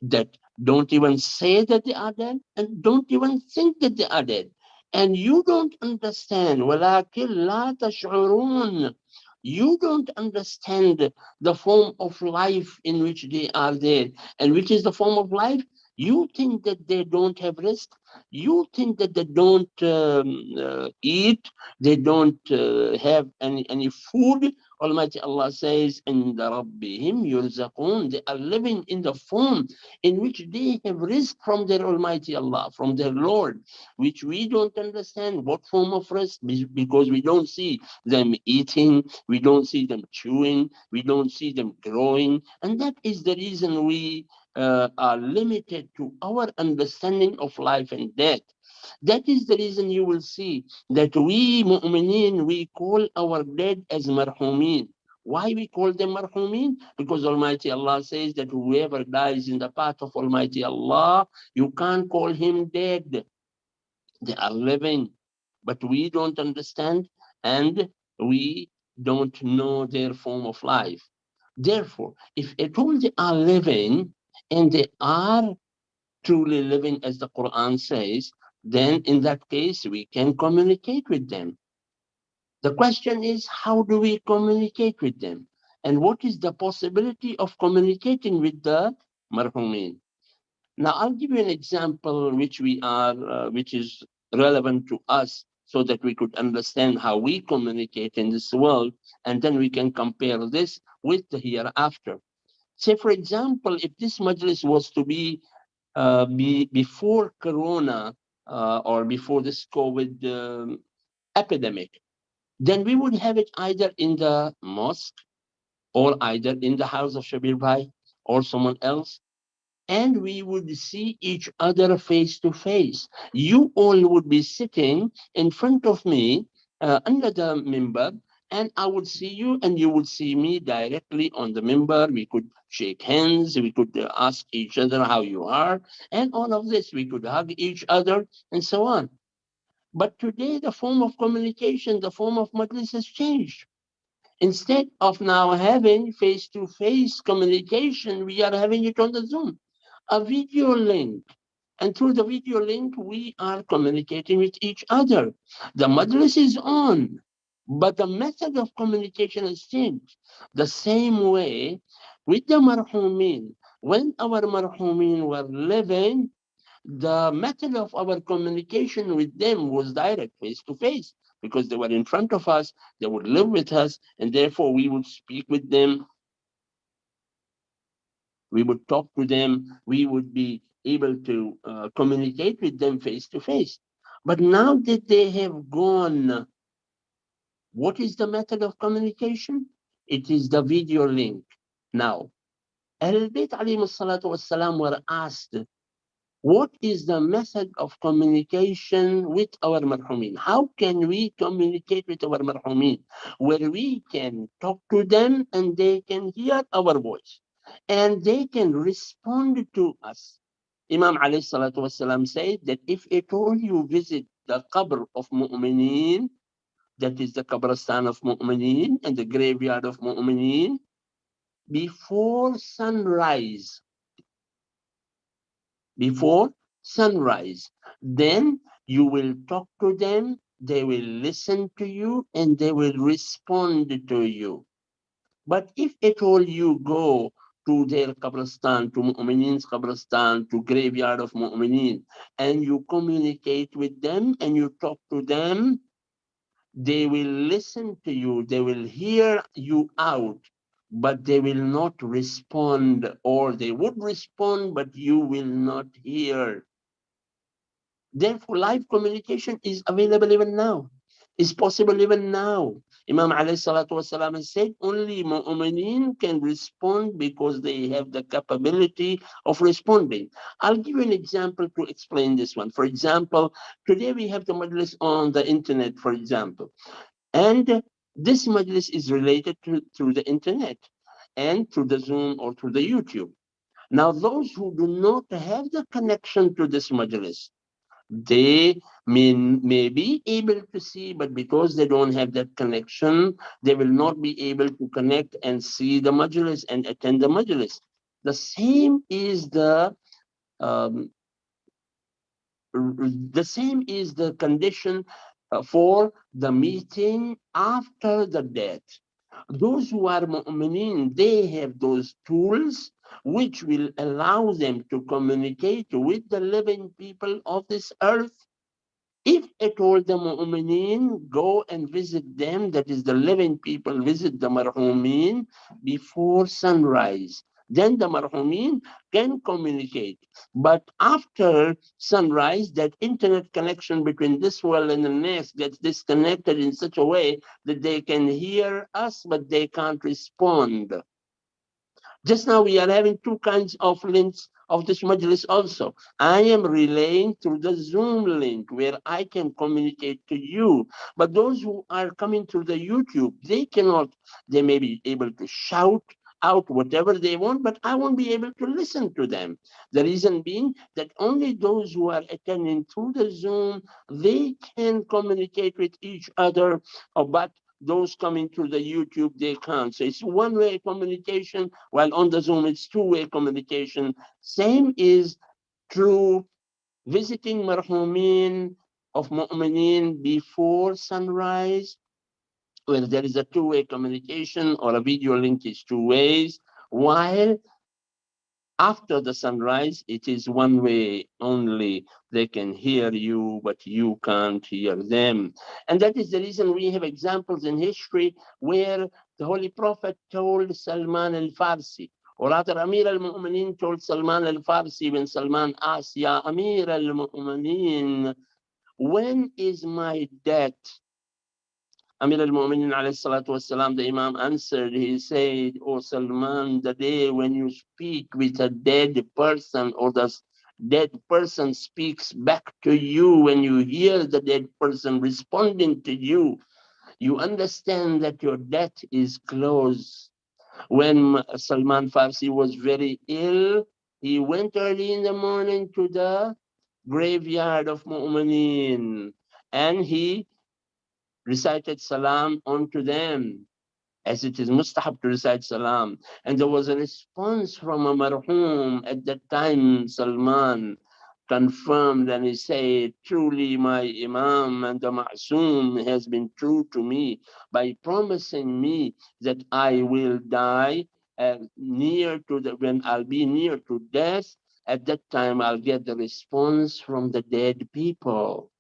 That don't even say that they are dead, and don't even think that they are dead. And you don't understand, وَلَكِنْ لَا تَشْعُرُونَ. You don't understand the form of life in which they are there. And which is the form of life? You think that they don't have rest. You think that they don't eat. They don't have any food. Almighty Allah says, "In Rabbihim yurzaqun." They are living in the form in which they have rest from their Almighty Allah, from their Lord, which we don't understand. What form of rest? Because we don't see them eating, we don't see them chewing, we don't see them growing, and that is the reason we are limited to our understanding of life and death. That is the reason you will see that we mu'mineen, we call our dead as marhumin. Why we call them marhumin? Because Almighty Allah says that whoever dies in the path of Almighty Allah, you can't call him dead. They are living, but we don't understand and we don't know their form of life. Therefore, if at all they are living and they are truly living as the Quran says, then in that case we can communicate with them. The question is, how do we communicate with them? And what is the possibility of communicating with the marhumin? Now, I'll give you an example which which is relevant to us so that we could understand how we communicate in this world, and then we can compare this with the hereafter. Say, for example, if this majlis was to be before Corona or before this COVID epidemic, then we would have it either in the mosque or either in the house of Shabir Bhai or someone else, and we would see each other face to face. You all would be sitting in front of me under the mimbar, and I would see you and you would see me directly on the mimbar. We could shake hands, we could ask each other how you are, and all of this. We could hug each other and so on. But today, the form of communication, the form of majlis has changed. Instead of now having face-to-face communication, we are having it on the Zoom, a video link. And through the video link, we are communicating with each other. The majlis is on, but the method of communication has changed. The same way with the marhumin. When our marhumin were living, the method of our communication with them was direct, face to face, because they were in front of us, they would live with us, and therefore we would speak with them, we would talk to them, we would be able to communicate with them face to face. But now that they have gone, what is the method of communication? It is the video link. Now, Ahlul Bayt alayhi salatu wassalam were asked, what is the method of communication with our marhumin? How can we communicate with our marhumin? Where we can talk to them and they can hear our voice and they can respond to us. Imam alayhi salatu wasalam said that if at all you visit the qabr of mu'mineen, that is the qabristan of mu'mineen and the graveyard of mu'mineen, before sunrise, then you will talk to them, they will listen to you, and they will respond to you. But if at all you go to their qabristan, to mu'mineen's qabristan, to graveyard of mu'mineen, and you communicate with them and you talk to them, they will listen to you, they will hear you out, but they will not respond, or they would respond, but you will not hear. Therefore, live communication is available even now. It's possible even now. Imam alayhi salatu wasalam said only mu'mineen can respond because they have the capability of responding. I'll give you an example to explain this one. For example, today we have the majlis on the internet, for example. And this majlis is related to through the internet. and through the Zoom or through the YouTube. Now, those who do not have the connection to this majalis, they may be able to see, but because they don't have that connection, they will not be able to connect and see the majalis and attend the majalis. The same is um, the condition for the meeting after the death. Those who are mu'mineen, they have those tools which will allow them to communicate with the living people of this earth. If at all the mu'mineen go and visit them, that is the living people visit the marhumin before sunrise, then the marhumin can communicate. But after sunrise, that internet connection between this world and the next gets disconnected in such a way that they can hear us, but they can't respond. Just now we are having two kinds of links of this majlis also. I am relaying through the Zoom link where I can communicate to you. But those who are coming through the YouTube, they cannot, they may be able to shout out whatever they want, but I won't be able to listen to them. The reason being that only those who are attending through the Zoom, they can communicate with each other, but those coming through the YouTube, they can't. So it's one-way communication, while on the Zoom, it's two-way communication. Same is true visiting marhumin of mu'mineen before sunrise, where there is a two-way communication, or a video link is two ways, while after the sunrise, it is one way only. They can hear you, but you can't hear them. And that is the reason we have examples in history where the Holy Prophet told Salman al-Farsi, or rather Amir al-Mu'mineen told Salman al-Farsi when Salman asked, Ya Amir al-Mu'mineen, when is my death? Amir al-Mu'minin alayhi salatu wasalam, the Imam answered, he said, O Salman, the day when you speak with a dead person, or the dead person speaks back to you, when you hear the dead person responding to you, you understand that your death is close. When Salman Farsi was very ill, he went early in the morning to the graveyard of Mu'minin, and he recited salam unto them, as it is mustahab to recite salam. And there was a response from a marhum at that time. Salman confirmed and he said, truly my Imam and the Ma'soom has been true to me by promising me that I will die near to when I'll be near to death. At that time, I'll get the response from the dead people.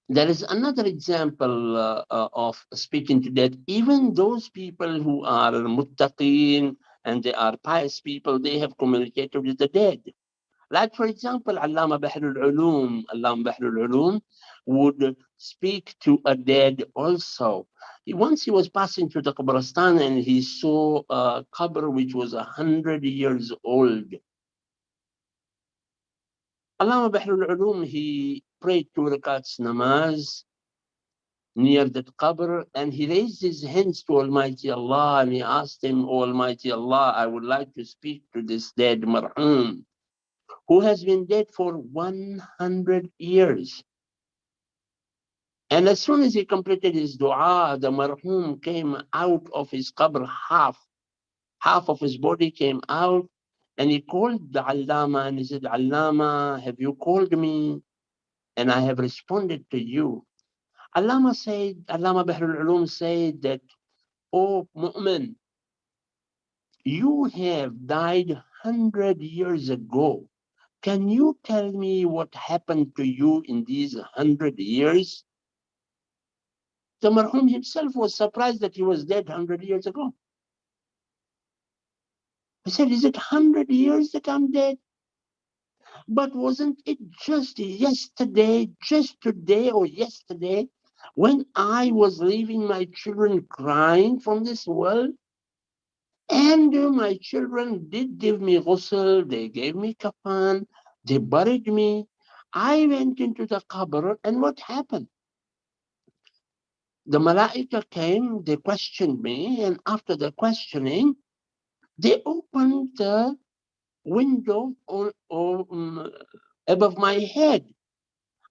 There is another example of speaking to death. Even those people who are muttaqeen and they are pious people, they have communicated with the dead. Like, for example, Allama Bahrul Ulum would speak to a dead also. Once he was passing through the Qabristan and he saw a qabr which was 100 years old. Allama Bahrul Ulum, he prayed 2 rakats namaz near that qabr, and he raised his hands to Almighty Allah and he asked him, O Almighty Allah, I would like to speak to this dead marhum who has been dead for 100 years. And as soon as he completed his dua, the marhum came out of his qabr, half of his body came out, and he called the Allama and he said, Allama, have you called me? And I have responded to you. Allama Bahrul Ulum said that, O mu'min, you have died 100 years ago. Can you tell me what happened to you in these 100 years? The marhum himself was surprised that he was dead 100 years ago. He said, is it 100 years that I'm dead? But wasn't it just yesterday, just today or yesterday, when I was leaving my children crying from this world? And my children did give me ghusl, they gave me kafan, they buried me. I went into the qabr, and what happened? The Malaika came, they questioned me, and after the questioning, they opened the window above my head.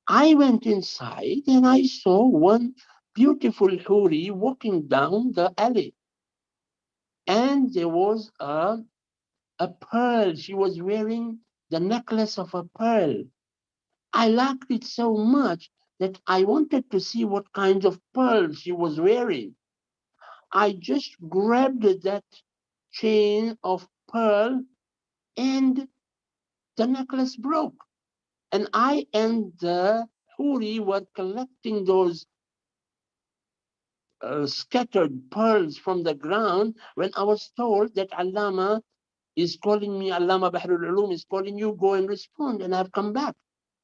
I went inside and I saw one beautiful Huri walking down the alley. And there was a pearl. She was wearing the necklace of a pearl. I liked it so much that I wanted to see what kind of pearl she was wearing. I just grabbed that chain of pearl and the necklace broke. And I and the Huri were collecting those scattered pearls from the ground when I was told that Allama is calling me, Allama Bahrul Ulum is calling you, go and respond. And I've come back.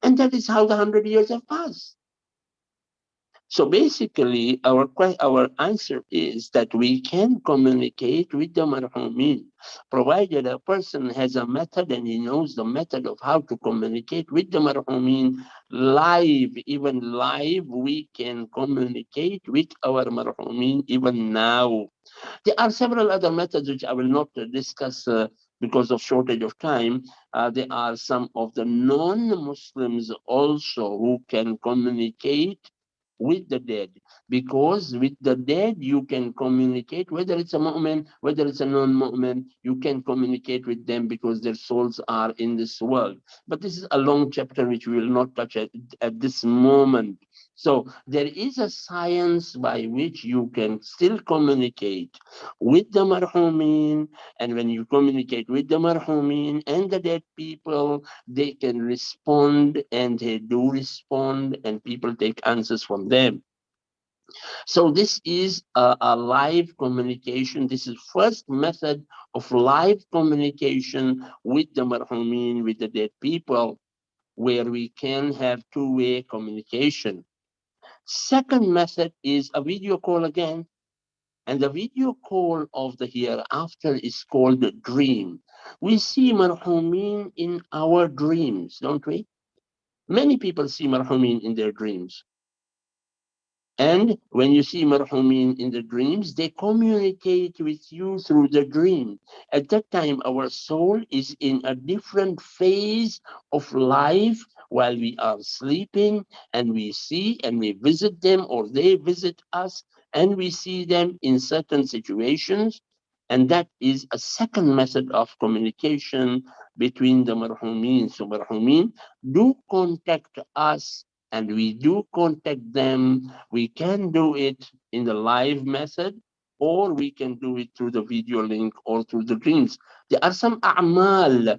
And that is how the 100 years have passed. So basically, our answer is that we can communicate with the marhumin, provided a person has a method and he knows the method of how to communicate with the marhumin live. Even live, we can communicate with our marhumin even now. There are several other methods which I will not discuss because of shortage of time. There are some of the non-Muslims also who can communicate with the dead, because with the dead you can communicate, whether it's a mu'min, whether it's a non-mu'min, you can communicate with them because their souls are in this world. But this is a long chapter which we will not touch at this moment. So there is a science by which you can still communicate with the marhumin, and when you communicate with the marhumin and the dead people, they can respond, and they do respond, and people take answers from them. So this is a live communication. This is first method of live communication with the marhumin, with the dead people, where we can have two-way communication. Second method is a video call again. And the video call of the hereafter is called the dream. We see marhumin in our dreams, don't we? Many people see marhumin in their dreams. And when you see marhumin in the dreams, they communicate with you through the dream. At that time, our soul is in a different phase of life while we are sleeping, and we see and we visit them, or they visit us, and we see them in certain situations. And that is a second method of communication between the marhumin. So marhumin do contact us, and we do contact them. We can do it in the live method, or we can do it through the video link or through the dreams. There are some a'mal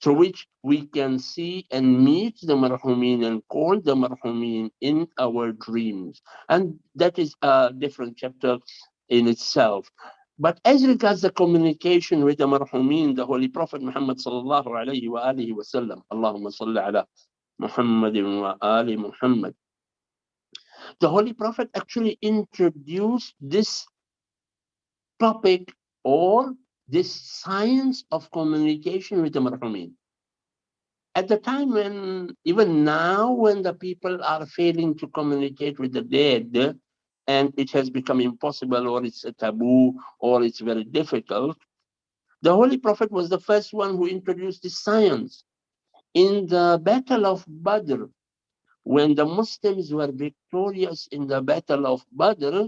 through which we can see and meet the marhumin and call the marhumin in our dreams. And that is a different chapter in itself. But as regards the communication with the marhumin, the Holy Prophet Muhammad sallallahu alayhi wa alihi wa sallam, Allahumma salli ala Muhammadin wa ali Muhammad. The Holy Prophet actually introduced this topic or this science of communication with the marhumin. At the time when, even now, when the people are failing to communicate with the dead, and it has become impossible, or it's a taboo, or it's very difficult, the Holy Prophet was the first one who introduced this science. In the Battle of Badr, when the Muslims were victorious in the Battle of Badr,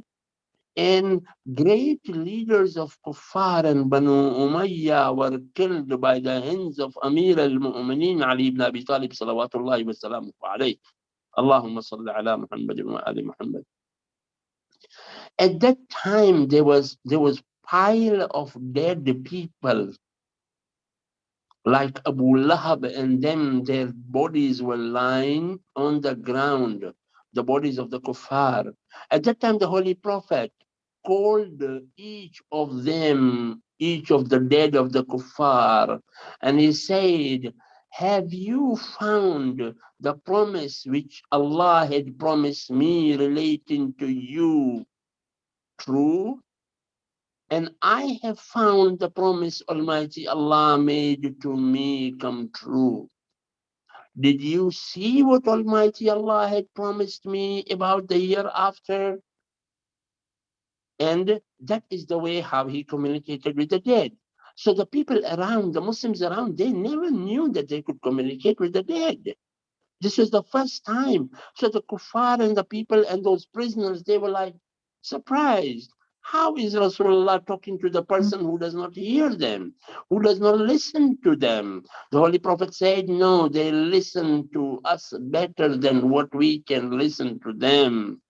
and great leaders of Kuffar and Banu Umayyah were killed by the hands of Amir al-Mu'mineen Ali ibn Abi Talib salawatullahi wa salamuhu alayhi. Allahumma salli ala Muhammadin wa ali Muhammad. At that time, there was pile of dead people like Abu Lahab and them. Their bodies were lying on the ground, the bodies of the kuffar. At that time, the Holy Prophet called each of them, each of the dead of the kuffar, and he said, have you found the promise which Allah had promised me relating to you true? And I have found the promise Almighty Allah made to me come true. Did you see what Almighty Allah had promised me about the hereafter? And that is the way how he communicated with the dead. So the people around, the Muslims around, they never knew that they could communicate with the dead. This was the first time. So the kuffar and the people and those prisoners, they were like surprised. How is Rasulullah talking to the person who does not hear them, who does not listen to them? The Holy Prophet said, no, they listen to us better than what we can listen to them.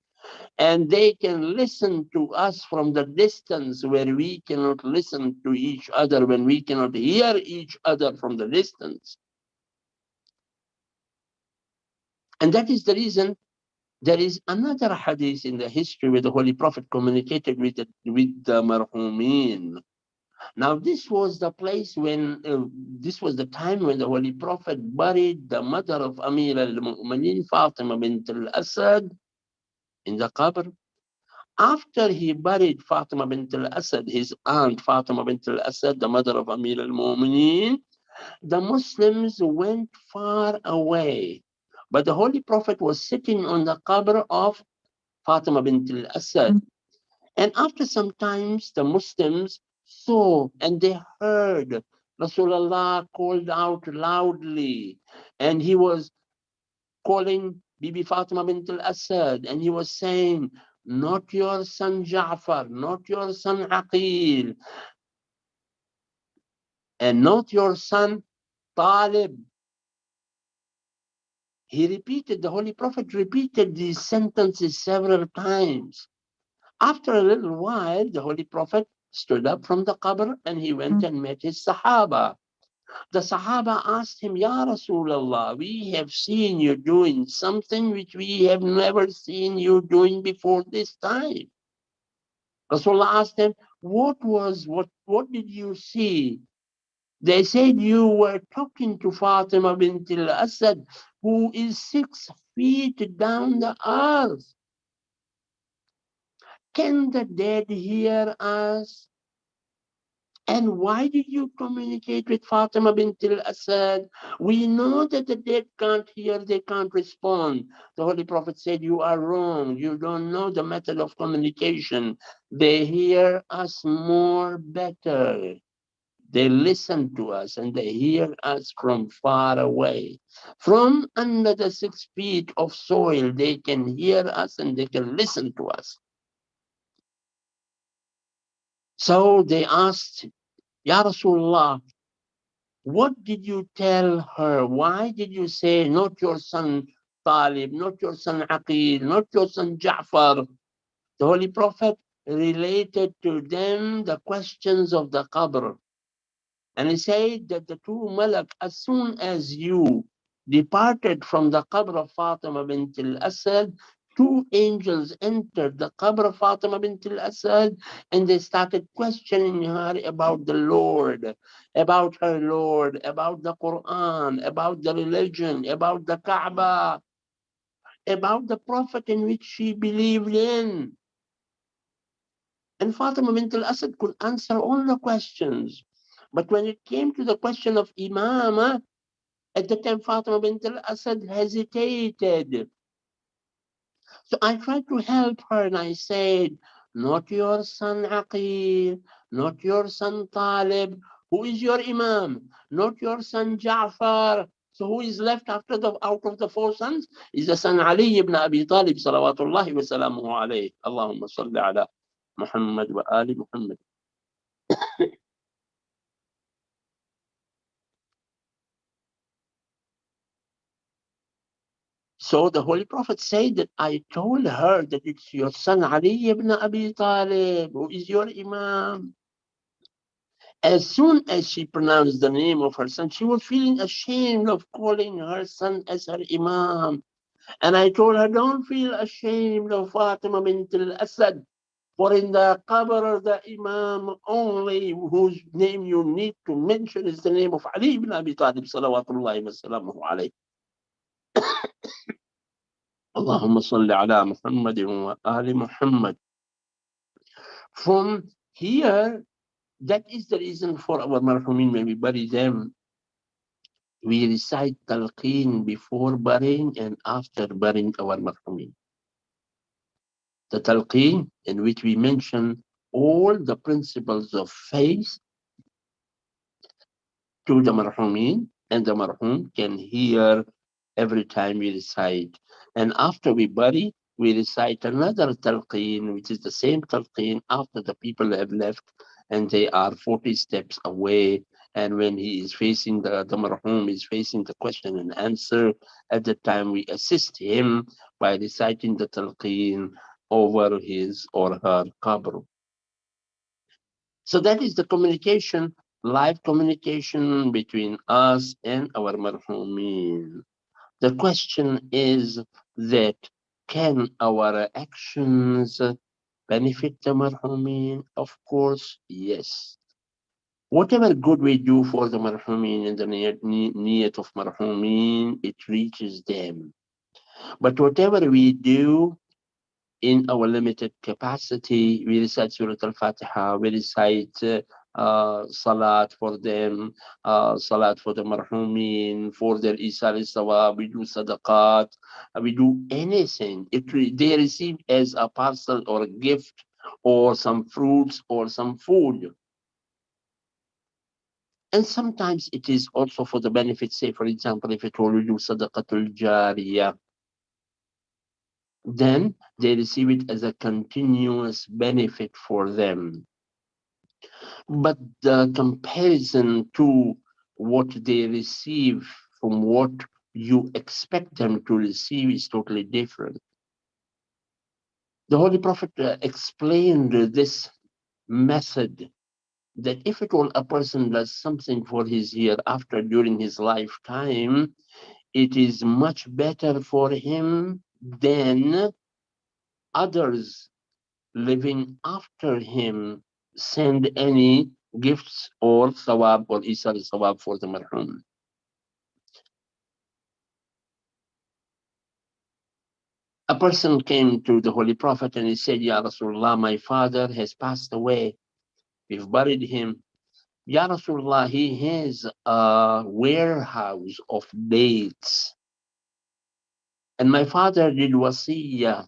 And they can listen to us from the distance where we cannot listen to each other, when we cannot hear each other from the distance. And that is the reason there is another hadith in the history where the Holy Prophet communicated with the marhumin. Now, this was the place when, this was the time when the Holy Prophet buried the mother of Amir al-Mu'minin, Fatima bint al-Asad, in the qabr. After he buried Fatima bint al-Asad, his aunt Fatima bint al-Asad, the mother of Amir al-Mu'minin, the Muslims went far away. But the Holy Prophet was sitting on the qabr of Fatima bint al-Asad. And after some times, the Muslims saw and they heard Rasulullah called out loudly. And he was calling Bibi Fatima bint al-Asad. And he was saying, not your son Ja'far, not your son Aqil, and not your son Talib. He repeated, the Holy Prophet repeated these sentences several times. After a little while, the Holy Prophet stood up from the qabr and he went and met his Sahaba. The Sahaba asked him, Ya Rasulullah, we have seen you doing something which we have never seen you doing before this time. Rasulullah asked them, what did you see? They said you were talking to Fatima bint al-Asad, who is 6 feet down the earth. Can the dead hear us? And why did you communicate with Fatima bint al-Asad? We know that the dead can't hear, they can't respond. The Holy Prophet said, you are wrong. You don't know the method of communication. They hear us more better. They listen to us and they hear us from far away. From under the 6 feet of soil, they can hear us and they can listen to us. So they asked, Ya Rasulullah, what did you tell her? Why did you say, not your son Talib, not your son Aqil, not your son Ja'far? The Holy Prophet related to them the questions of the qabr. And he said that the two malak, as soon as you departed from the qabr of Fatima bint al-Asad, 2 angels entered the qabr of Fatima bint al-Asad and they started questioning her about the Lord, about her Lord, about the Quran, about the religion, about the Kaaba, about the Prophet in which she believed in. And Fatima bint al-Asad could answer all the questions. But when it came to the question of Imama, at the time Fatima bint al-Asad hesitated. So I tried to help her and I said, not your son Aqil, not your son Talib, who is your Imam, not your son Ja'far. So who is left out of the 4 sons? Is the son Ali ibn Abi Talib, salawatullahi wa salamuhu alayhi. Allahumma salli ala Muhammad wa ali Muhammad. So the Holy Prophet said that I told her that it's your son Ali ibn Abi Talib, who is your Imam. As soon as she pronounced the name of her son, she was feeling ashamed of calling her son as her Imam. And I told her, don't feel ashamed of Fatima bint al-Asad, for in the qabr of the Imam only whose name you need to mention is the name of Ali ibn Abi Talib, salawatullahi wa salamuhu alayhi. Allahumma salli ala Muhammadin wa ali Muhammad. From here, that is the reason for our marhumin, when we bury them, we recite talqeen before burying and after burying our marhumin. The talqeen, in which we mention all the principles of faith to the marhumin, and the marhum can hear every time we recite. And after we bury, we recite another talqeen, which is the same talqeen after the people have left and they are 40 steps away. And when he is facing the marhum is facing the question and answer, at the time we assist him by reciting the talqeen over his or her qabr. So that is the communication, live communication between us and our marhumin. The question is that can our actions benefit the marhumin? Of course, yes. Whatever good we do for the marhumin and the niyat of marhumin, it reaches them. But whatever we do in our limited capacity, we recite Surah Al-Fatiha, we recite Salat for them, Salat for the marhumin, for their Isal Sawab, we do Sadaqat, we do anything. They receive as a parcel or a gift or some fruits or some food. And sometimes it is also for the benefit, say for example, if at all we do Sadaqatul Jariyah, then they receive it as a continuous benefit for them. But the comparison to what they receive from what you expect them to receive is totally different. The Holy Prophet explained this method that if at all a person does something for his hereafter during his lifetime, it is much better for him than others living after him send any gifts or sawab or isal sawab for the marhum. A person came to the Holy Prophet and he said, Ya Rasulullah, my father has passed away. We've buried him. Ya Rasulullah, he has a warehouse of dates. And my father did wasiyah,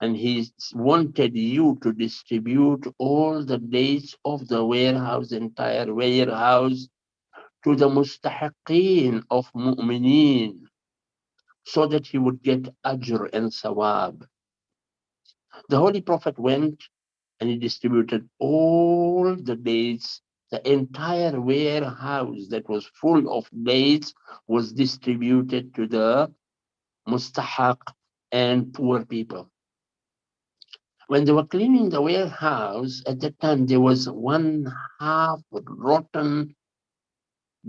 and he wanted you to distribute all the dates of the warehouse, entire warehouse, to the mustahiqeen of mu'mineen, so that he would get ajr and sawab. The Holy Prophet went and he distributed all the dates. The entire warehouse that was full of dates was distributed to the mustahaq and poor people. When they were cleaning the warehouse, at that time there was one half rotten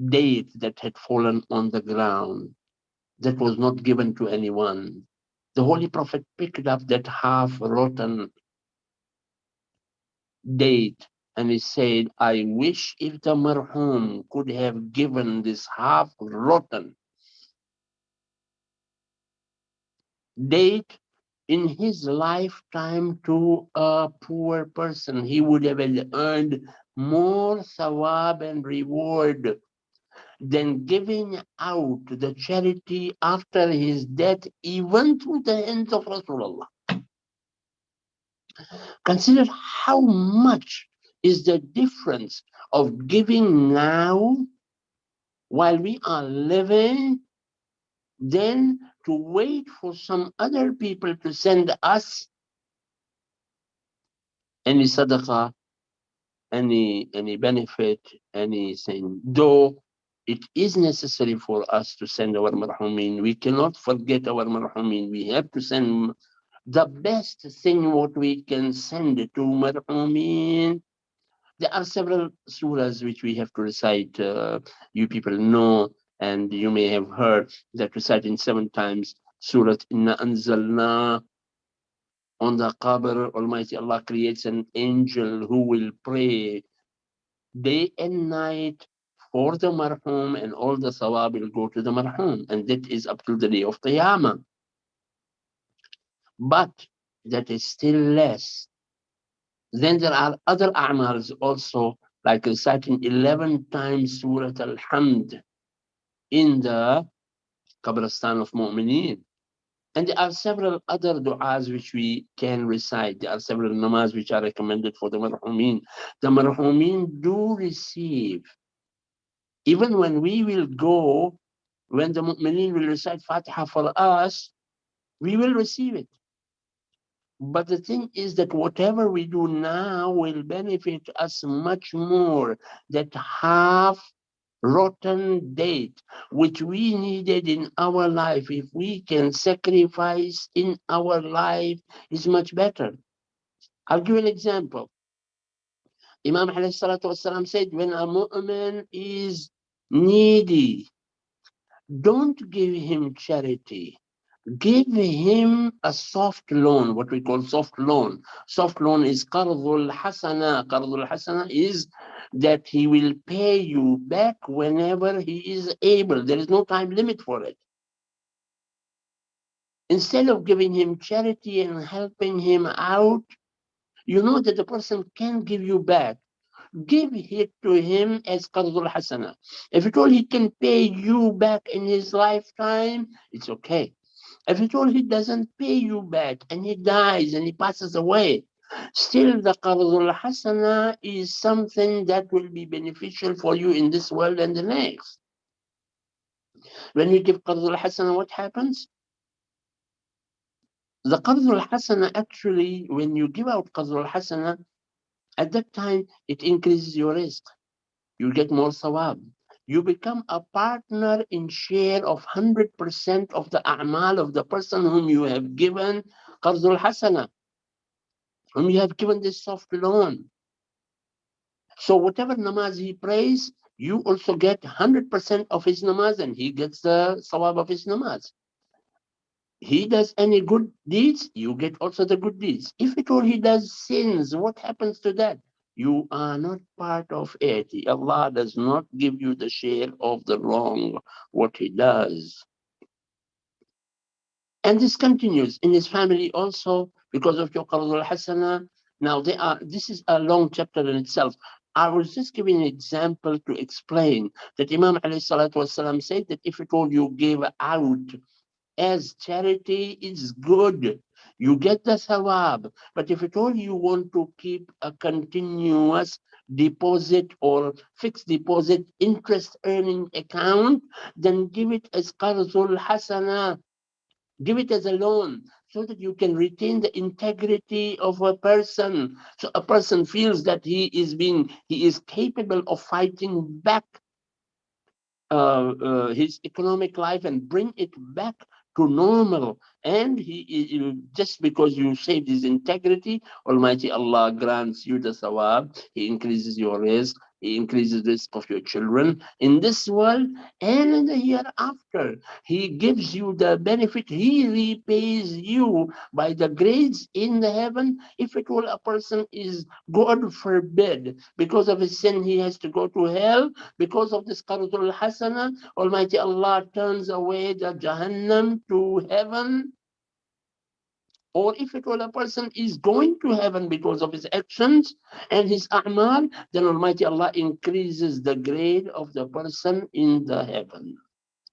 date that had fallen on the ground, that was not given to anyone. The Holy Prophet picked up that half rotten date and he said, I wish if the marhum could have given this half rotten date in his lifetime to a poor person, he would have earned more thawab and reward than giving out the charity after his death, even through the hands of Rasulullah. Consider how much is the difference of giving now while we are living, then to wait for some other people to send us any sadaqah, any benefit, anything. Though it is necessary for us to send our marhumin, we cannot forget our marhumin. We have to send the best thing what we can send to marhumin. There are several surahs which we have to recite. You people know, and you may have heard that reciting 7 times Surah Inna Anzalna. On the qabr, Almighty Allah creates an angel who will pray day and night for the marhum, and all the thawab will go to the marhum, and that is up to the day of Qiyamah. But that is still less. Then there are other a'mals also, like reciting 11 times Surah Al-Hamd in the Qabristan of Mu'mineen. And there are several other du'as which we can recite. There are several namaz which are recommended for the marhumin. The marhumin do receive. Even when we will go, when the mu'mineen will recite Fatiha for us, we will receive it. But the thing is that whatever we do now will benefit us much more. That half rotten date which we needed in our life, if we can sacrifice in our life, is much better. I'll give an example. Imam alayhi salatu wasalam said, when a mu'min is needy, don't give him charity. Give him a soft loan, what we call soft loan. Soft loan is qardul hasana. Qardul hasana is that he will pay you back whenever he is able. There is no time limit for it. Instead of giving him charity and helping him out, you know that the person can give you back. Give it to him as qardul hasana. If at all he can pay you back in his lifetime, it's okay. If at all he doesn't pay you back and he dies and he passes away, still the qardul hasana is something that will be beneficial for you in this world and the next. When you give qardul hasana, what happens? The qardul hasana, actually, when you give out qardul hasana, at that time it increases your risk. You get more sawab. You become a partner in share of 100% of the a'mal of the person whom you have given qardul hasana, whom you have given this soft loan. So whatever namaz he prays, you also get 100% of his namaz, and he gets the sawab of his namaz. He does any good deeds, you get also the good deeds. If at all he does sins, what happens to that? You are not part of it. Allah does not give you the share of the wrong, what he does. And this continues in his family also because of your qardul hasana. Now this is a long chapter in itself. I was just giving an example to explain that Imam alayhi salatu wasalam said that if at all you give out as charity, it's good. You get the thawab. But if at all you want to keep a continuous deposit or fixed deposit interest earning account, then give it as qardul hasana. Give it as a loan so that you can retain the integrity of a person. So a person feels that he is capable of fighting back his economic life and bring it back to normal. And just because you saved his integrity, Almighty Allah grants you the thawab. He increases your risk. He increases the risk of your children in this world and in the hereafter. He gives you the benefit. He repays you by the grades in the heaven. If at all a person is, God forbid, because of his sin, he has to go to hell, because of this qardul hasana, Almighty Allah turns away the Jahannam to heaven. Or if at all a person is going to heaven because of his actions and his a'mal, then Almighty Allah increases the grade of the person in the heaven,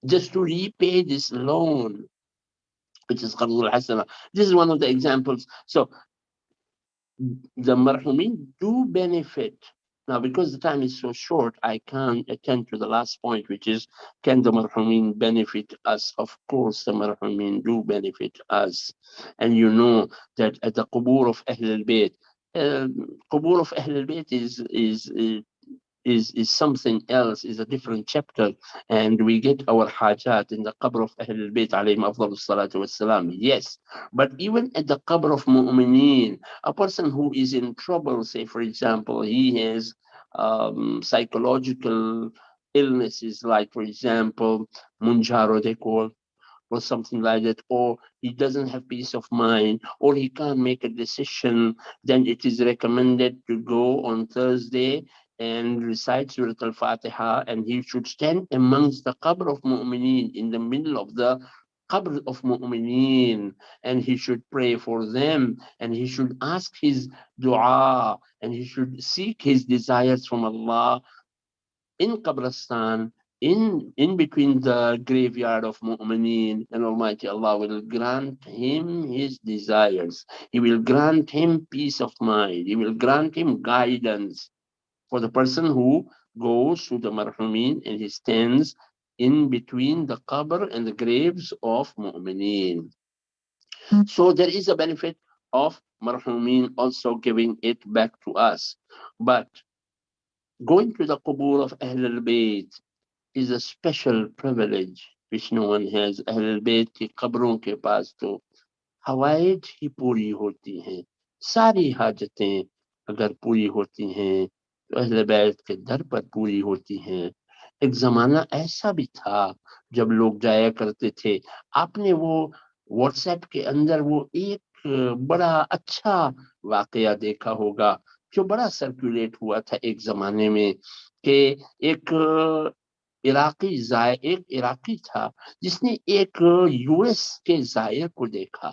just to repay this loan, which is qardul hasana. This is one of the examples. So the marhumin do benefit. Now, because the time is so short, I can't attend to the last point, which is, can the marhumin benefit us? Of course, the marhumin do benefit us. And you know that at the qubur of Ahl al-Bayt, qubur of Ahl al-Bayt is something else, is a different chapter, and we get our hajat in the qabr of Ahl al-Bayt alayhim afdalus salatu wassalam. Yes, but even at the qabr of mu'mineen, a person who is in trouble, say for example, he has psychological illnesses, like for example, munjaro they call, or something like that, or he doesn't have peace of mind, or he can't make a decision, then it is recommended to go on Thursday and recite Surah Al-Fatiha, and he should stand amongst the qabr of mu'mineen, in the middle of the qabr of mu'mineen, and he should pray for them, and he should ask his and he should seek his desires from Allah in Qabristan, in between the graveyard of mu'mineen, and Almighty Allah will grant him his desires. He will grant him peace of mind. He will grant him guidance. For the person who goes to the marhumin and he stands in between the qabr and the graves of mu'mineen. So there is a benefit of marhumin also giving it back to us. But going to the qubur of Ahlul Bayt is a special privilege which no one has. Ahlul Bayt की कब्रों के पास तो हवाइज ही पूरी होती हैं, सारी हाजतें अगर पूरी होती हैं तो अहले बैत के दर पर पूरी होती हैं। एक जमाना ऐसा भी था जब लोग जाया करते थे। आपने वो व्हाट्सएप के अंदर वो एक बड़ा अच्छा वाकया देखा होगा जो बड़ा सर्कुलेट हुआ था एक जमाने में, कि एक इराकी था जिसने एक यूएस के जायर को देखा,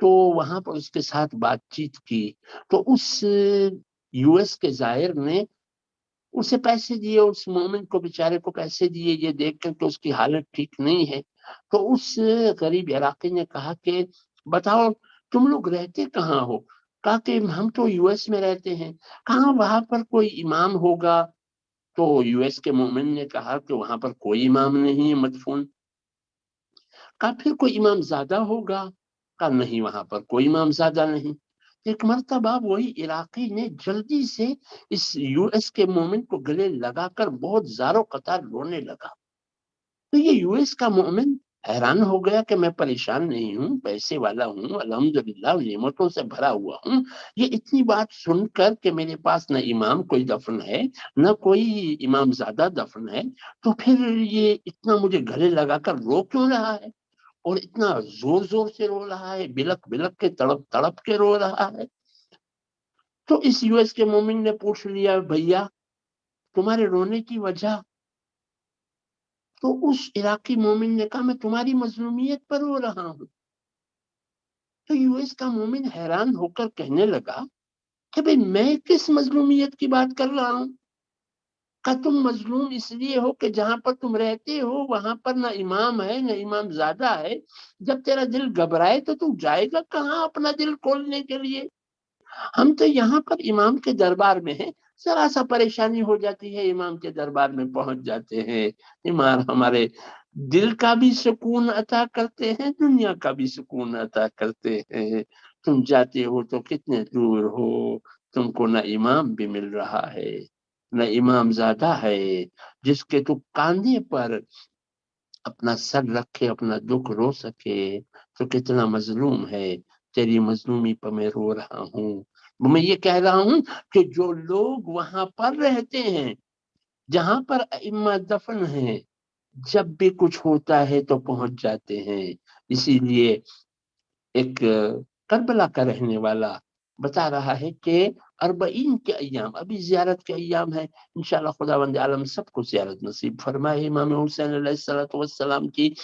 तो वहां पर उसके साथ बातचीत की। तो उस यूएस के जायर ने उसे पैसे दिए, उस मोमिन को बेचारे को पैसे दिए, ये देख कर कि उसकी हालत ठीक नहीं है। तो उस गरीब इराकी ने कहा कि बताओ तुम लोग रहते कहाँ हो? कहा कि हम तो यूएस में रहते हैं। कहा वहां पर कोई इमाम होगा? तो यूएस के मोमिन ने कहा कि वहां पर कोई इमाम नहीं है, मदफून। कहा फिर कोई इमाम ज़्यादा होगा? कहा नहीं, वहां पर कोई इमाम ज़्यादा नहीं। एक मर्तबा वही इराकी ने जल्दी से इस यूएस के मोमिन को गले लगाकर बहुत ज़ारो कतार रोने लगा। तो ये यूएस का मोमिन हैरान हो गया कि मैं परेशान नहीं हूँ, पैसे वाला हूँ, अल्हम्दुलिल्लाह नेमतों से भरा हुआ हूँ। ये इतनी बात सुनकर कि मेरे पास न इमाम कोई दफन है, न कोई इमाम ज़्यादा दफन है, तो फिर ये इतना मुझे गले लगाकर रो क्यों रहा है और इतना जोर जोर से रो रहा है, बिलक बिलक के तड़प तड़प के रो रहा है। तो इस यूएस के मोमिन ने पूछ लिया, भैया तुम्हारे रोने की वजह? तो उस इराकी मोमिन ने कहा मैं तुम्हारी मजलूमियत पर रो रहा हूँ। तो यूएस का मोमिन हैरान होकर कहने लगा कि भाई मैं किस मजलूमियत की बात कर रहा हूँ? का तुम मजलूम इसलिए हो कि जहां पर तुम रहते हो वहां पर ना इमाम है, न इमाम ज्यादा है। जब तेरा दिल घबराए तो तू जाएगा कहाँ अपना दिल खोलने के लिए? हम तो यहाँ पर इमाम के दरबार में हैं, जरा सा परेशानी हो जाती है इमाम के दरबार में पहुंच जाते हैं। इमाम हमारे दिल का भी सुकून अता करते हैं, दुनिया का भी सुकून अता करते हैं। तुम जाते हो तो कितने दूर हो, तुमको न इमाम भी मिल रहा है, न इमाम ज्यादा है जिसके तू कांधे पर अपना सर रखे, अपना दुख रो सके। तो कितना मजलूम है, तेरी मजलूमी पर मैं रो रहा हूँ। मैं ये कह रहा हूँ कि जो लोग वहां पर रहते हैं जहां पर इम्मा दफन है, जब भी कुछ होता है तो पहुंच जाते हैं। इसीलिए एक करबला का रहने वाला बता रहा है कि अरबईन के अय्याम, अभी जियारत के अय्याम है, इंशाल्लाह खुदावंद आलम सबको जियारत नसीब फरमाए इमाम हुसैन अलैहिस्सलातु वस्सलाम की।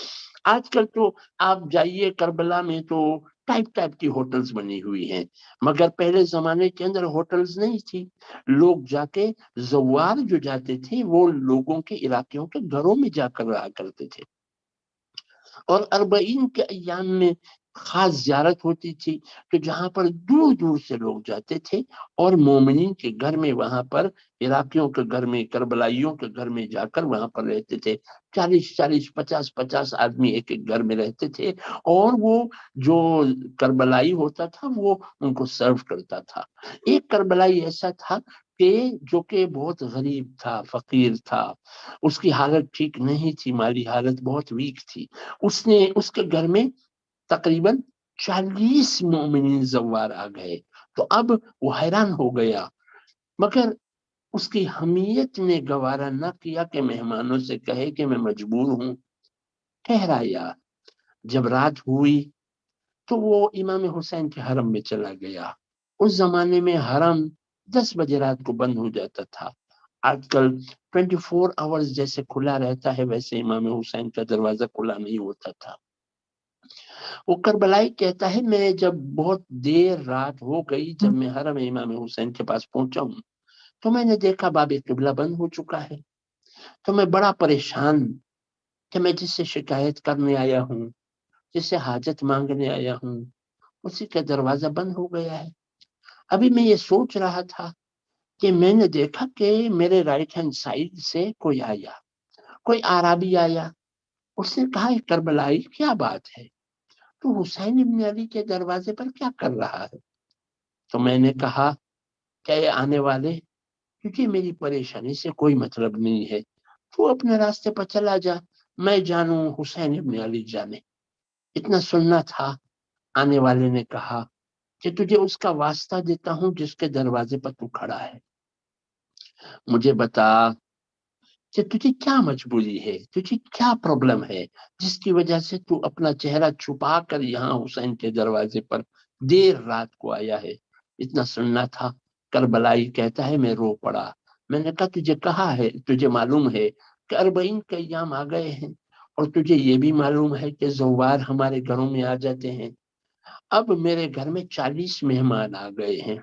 आजकल तो आप जाइए करबला में तो टाइप टाइप की होटल्स बनी हुई हैं, मगर पहले जमाने के अंदर होटल्स नहीं थी। लोग जाके जवार जो जाते थे वो लोगों के इलाकों के घरों में जाकर रहा करते थे। और अरबईन के अय्याम में खास ज़ियारत होती थी तो जहां पर दूर दूर से लोग जाते थे और मोमिनीन के घर में, वहां पर इराकियों के घर में, करबलाइयों के घर में जाकर वहां पर रहते थे। 40-40, 50-50 आदमी एक एक घर में रहते थे और वो जो करबलाई होता था वो उनको सर्व करता था। एक करबलाई ऐसा था कि जो कि बहुत गरीब था, फकीर था, उसकी हालत ठीक नहीं थी, माली हालत बहुत वीक थी। उसने उसके घर में तकरीबन 40 मोमिनीन जवार आ गए। तो अब वो हैरान हो गया, मगर उसकी हमीयत ने गवारा न किया कि मेहमानों से कहे कि मैं मजबूर हूं, ठहरा यार। जब रात हुई तो वो इमाम हुसैन के हरम में चला गया। उस जमाने में हरम 10 बजे रात को बंद हो जाता था। आजकल 24 आवर्स जैसे खुला रहता है, वैसे इमाम हुसैन का दरवाजा खुला नहीं होता था। वो करबलाई कहता है मैं जब बहुत देर रात हो गई, जब मैं हरम इमाम हुसैन के पास पहुंचा हूं तो मैंने देखा बाब किबला बंद हो चुका है। تو میں بڑا پریشان کہ میں جس سے شکایت کرنے آیا ہوں، جس سے حاجت مانگنے آیا ہوں، اسی کا دروازہ بند ہو گیا ہے۔ ابھی میں یہ سوچ رہا تھا کہ میں نے دیکھا کہ میرے رائٹ ہینڈ سائڈ سے کوئی آیا، کوئی عربی آیا، اس نے کہا کربلائی کیا بات ہے، تو حسین ابن علی کے دروازے پر کیا کر رہا ہے؟ تو میں نے کہا کہ یہ آنے والے، کیونکہ میری پریشانی سے کوئی مطلب نہیں ہے، تو اپنے راستے پر چلا جا، میں جانوں حسین ابن علی جانے۔ اتنا سننا تھا۔ آنے والے نے کہا کہ تجھے اس کا واسطہ دیتا ہوں جس کے دروازے پر تو کھڑا ہے، مجھے بتا کہ تجھے کیا مجبوری ہے، تجھے کیا پرابلم ہے جس کی وجہ سے تو اپنا چہرہ چھپا کر یہاں حسین کے دروازے پر دیر رات کو آیا ہے۔ اتنا سننا تھا۔ کربلائی کہتا ہے میں رو پڑا۔ میں نے کہا تجھے کہا ہے، تجھے معلوم ہے کہ 40 کے ایام آ گئے ہیں، اور تجھے یہ بھی معلوم ہے کہ زوار ہمارے گھروں میں آ جاتے ہیں۔ اب میرے گھر میں 40 مہمان آ گئے ہیں،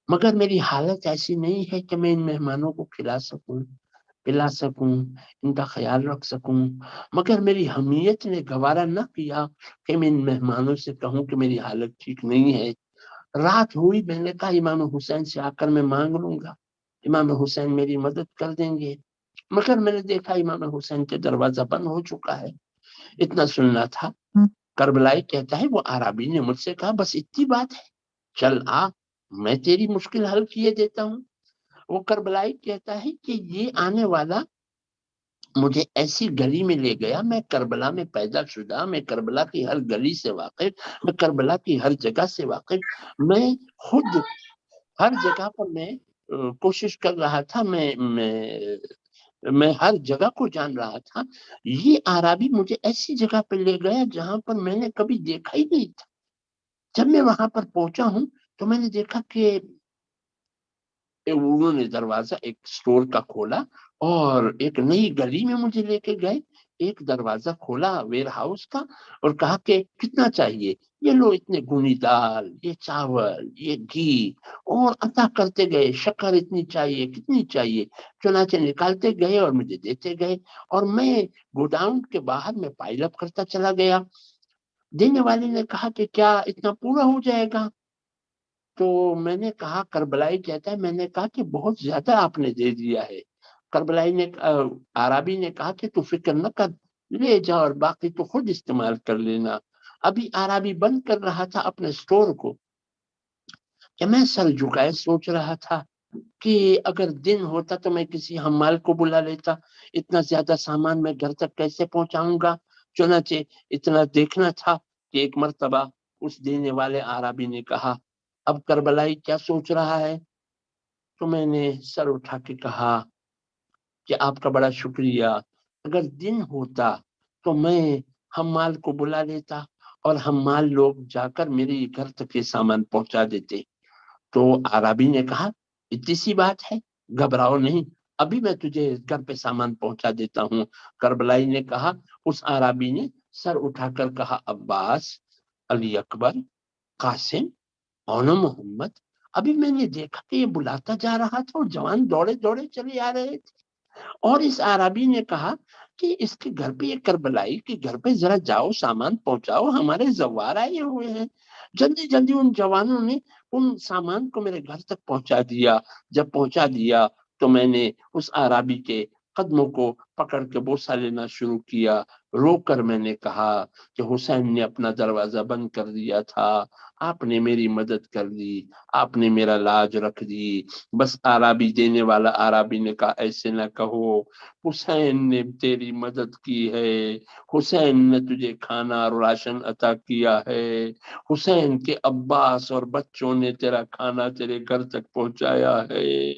مگر میری حالت ایسی نہیں ہے کہ میں ان مہمانوں کو کھلا سکوں، پلا سکوں، ان کا خیال رکھ سکوں۔ مگر میری حمیت نے گوارا نہ کیا کہ میں ان مہمانوں سے کہوں کہ میری حالت ٹھیک نہیں ہے۔ رات ہوئی، میں نے کہا امام حسین سے آ کر میں مانگ لوں گا، امام حسین میری مدد کر دیں گے، مگر میں نے دیکھا امام حسین کے دروازہ بند ہو چکا ہے۔ اتنا سننا تھا۔ کربلائی کہتا ہے وہ عربی نے مجھ سے کہا بس اتنی بات ہے، چل آ، میں تیری مشکل حل کیے دیتا ہوں۔ وہ کربلائی کہتا ہے کہ یہ آنے والا مجھے ایسی گلی میں لے گیا، میں کربلا میں پیدا شدہ، میں کربلا کی ہر گلی سے واقف، میں کربلا کی ہر جگہ سے واقف، میں خود ہر جگہ پر میں کوشش کر رہا تھا، میں ہر جگہ کو جان رہا تھا۔ یہ عربی مجھے ایسی جگہ پہ لے گیا جہاں پر میں نے کبھی دیکھا ہی نہیں تھا۔ جب میں وہاں پر پہنچا ہوں تو میں نے دیکھا کہ انہوں نے دروازہ ایک سٹور کا کھولا اور ایک نئی گلی میں مجھے لے کے گئے۔ ایک دروازہ کھولا ویئر ہاؤس کا اور کہا کہ کتنا چاہیے؟ یہ لو اتنے گنی دال، یہ چاول، یہ گھی، اور عطا کرتے گئے، شکر اتنی چاہیے، کتنی چاہیے، چنانچہ نکالتے گئے اور مجھے دیتے گئے، اور میں گوڈاؤن کے باہر میں پائل اپ کرتا چلا گیا۔ دینے والے نے کہا کہ کیا اتنا پورا ہو جائے گا؟ تو میں نے کہا، کربلائی کہتا ہے میں نے کہا کہ بہت زیادہ آپ نے دے دیا ہے۔ کربلائی نے عربی نے کہا کہ تو فکر نہ کر، لے جا اور باقی تو خود استعمال کر لینا۔ ابھی عربی بند کر رہا تھا اپنے سٹور کو کہ میں سر جھکائے سوچ رہا تھا کہ اگر دن ہوتا تو میں کسی حمال کو بلا لیتا، اتنا زیادہ سامان میں گھر تک کیسے پہنچاؤں گا؟ چنانچہ اتنا دیکھنا تھا کہ ایک مرتبہ اس دینے والے عربی نے کہا اب کربلائی کیا سوچ رہا ہے؟ تو میں نے سر اٹھا کے کہا کہ آپ کا بڑا شکریہ، اگر دن ہوتا تو میں حمال کو بلا لیتا اور حمال لوگ جا کر میرے گھر تک یہ سامان پہنچا دیتے۔ تو عربی نے کہا اتنی سی بات ہے، گھبراؤ نہیں، ابھی میں تجھے گھر پہ سامان پہنچا دیتا ہوں۔ کربلائی نے کہا، اس عربی نے سر اٹھا کر کہا عباس، علی اکبر، قاسم، اونا محمد۔ ابھی میں نے دیکھا کہ یہ بلاتا جا رہا تھا اور جوان دوڑے دوڑے چلے آ رہے تھے، اور اس عربی نے کہا کہ اس کے گھر پہ، یہ کربلائی کے گھر پہ ذرا جاؤ، سامان پہنچاؤ، ہمارے زوار آئے ہوئے ہیں۔ جلدی جلدی ان جوانوں نے ان سامان کو میرے گھر تک پہنچا دیا۔ جب پہنچا دیا تو میں نے اس عربی کے قدموں کو پکڑ کے بوسہ لینا شروع کیا۔ رو کر میں نے کہا کہ حسین نے اپنا دروازہ بند کر دیا تھا، آپ نے میری مدد کر دی، آپ نے میرا لاج رکھ دی۔ بس عربی دینے والا عربی نے کہا ایسے نہ کہو، حسین نے تیری مدد کی ہے، حسین نے تجھے کھانا اور راشن عطا کیا ہے، حسین کے عباس اور بچوں نے تیرا کھانا تیرے گھر تک پہنچایا ہے۔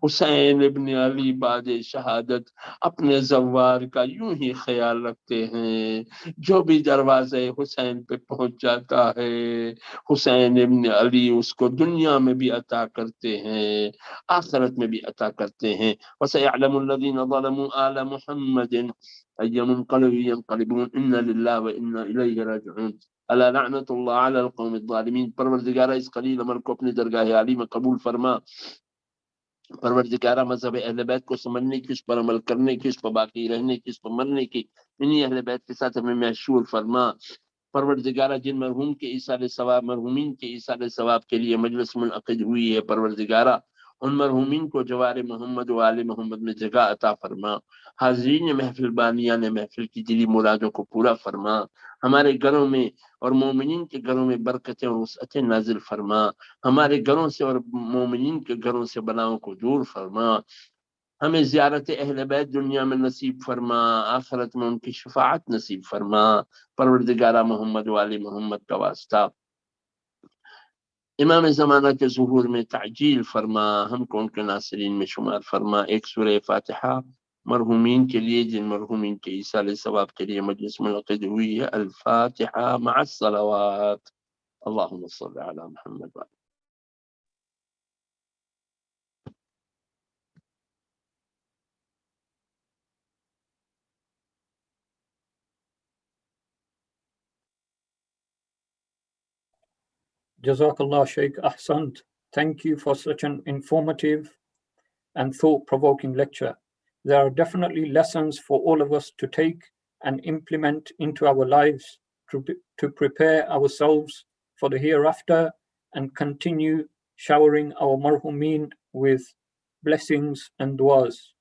حسین ابن علی بعد شہادت اپنے زوار کا یوں ہی خیال رکھتے ہیں، جو بھی دروازے حسین پہ پہنچ جاتا ہے حسین ابن علی اس کو دنیا میں بھی عطا کرتے ہیں، آخرت میں بھی عطا کرتے ہیں۔ وَسَيَعْلَمُ الَّذِينَ ظَلَمُوا آلَ مُحَمَّدٍ أَيَّ مُنقَلَبٍ يَنقَلِبُونَ إِنَّ لِلَّهِ وَإِنَّا إِلَيْهِ راجعون۔ الا لعنت اللہ علی القوم الظالمین۔ پروردگارہ اس قلیل عمل کو اپنی درگاہ عالی میں قبول فرما परवरदिगारा मजहब अहले बैत को समझने की, उस पर अमल करने की, उस पर बाकी रहने की, उस पर मरने की, इन्हीं अहले बैत के साथ हमें महशूर फरमा। परवरदिगारा जिन मरहूम के ईसाले सवाब, मरहूमीन के ईसाले सवाब के लिए मजलिस मुनअक़िद हुई है, परवरदिगारा उन मरहूमीन को जवार मोहम्मद व आले मोहम्मद में जगह अता फरमा। हाज़रीन महफिल बानिया ने महफिल की दिली मुरादों को पूरा फरमा। हमारे घरों में और मोमिनीन के घरों में बरकतें और वसअतें नाजिल फरमा। हमारे घरों से और मोमिनीन के घरों से बलाओं को दूर फरमा। हमें ज़ियारत अहले बैत दुनिया में नसीब फरमा, आखिरत में उनकी शफाअत नसीब फरमा। परवरदिगारा मोहम्मद वाले मोहम्मद का वास्ता इमाम ज़माना के ज़ुहूर में ताजील फरमा, हमको उनके नासिरीन में शुमार फरमा। एक सूरह फातिहा मरहूमीन के लिए, जिन मरहूमीन के ईसाले सवाब के लिए मजलिस मुनअक़िद हुई है। अल फातिहा मअस सलावात। अल्लाहुम्मा सल्लि अला Muhammad. Jazakallah Shaykh Ahsant. Thank you for such an informative and thought-provoking lecture. There are definitely lessons for all of us to take and implement into our lives to prepare ourselves for the hereafter and continue showering our marhumeen with blessings and du'as.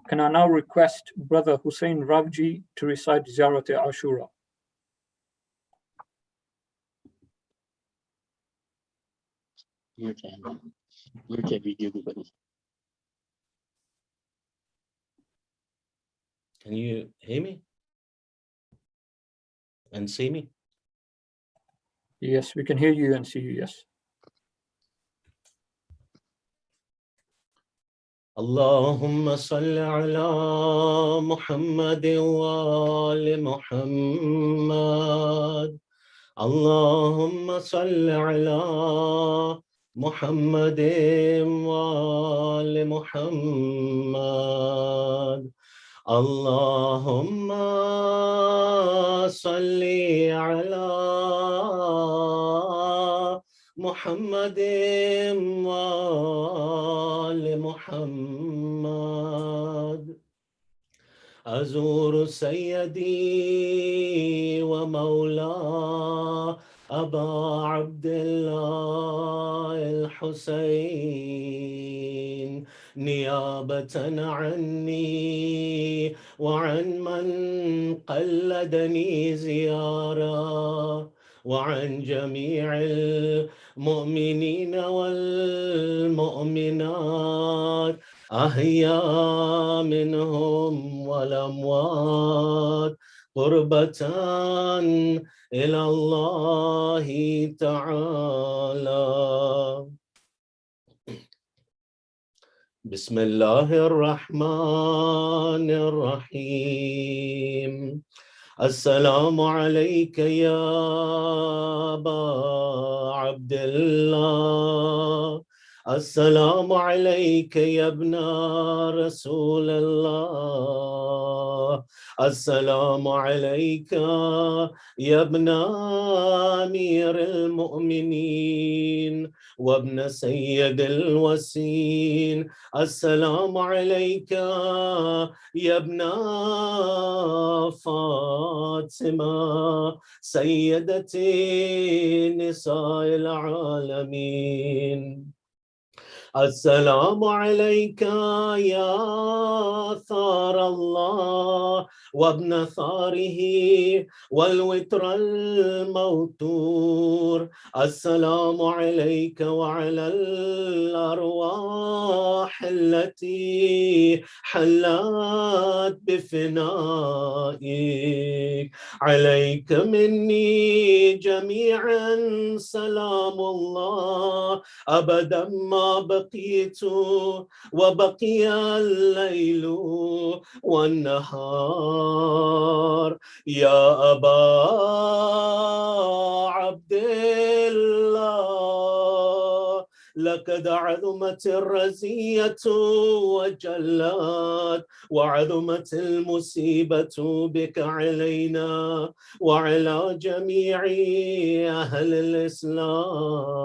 Can I now request Brother Hussein Ravji to recite Ziyarat Ashura? Can you hear me and see me? Yes, we can hear you and see you, yes. اللهم صل على محمد وآل محمد. اللهم صل على محمد وآل محمد. اللهم صل على محمد وآل محمد. أزور سيدي ومولاي أبا عبد الله الحسين نيابة عني وعن من قلدني زيارة، وعن جميع المؤمنين والمؤمنات أحياء منهم والأموات، قربة إلى الله تعالى. بسم الله الرحمن الرحيم. السلام عليك يا أبا عبد الله. السلام عليك يا ابن رسول الله. السلام عليك يا ابن أمير المؤمنين وابن سيد الوسين. السلام عليك يا ابن فاطمة سيدتي نساء العالمين. السلام عليك يا ثار الله وابن ثاره والوتر الموتور. السلام عليك وعلى الأرواح التي حلت بفنائك. عليك مني جميعا سلام الله أبدا ما بقيت وبقي الليل والنهار. يا أبا عبد الله لقد عظمت الرزية وجلت، وعظمت المصيبة بك علينا وعلى جميع أهل الإسلام،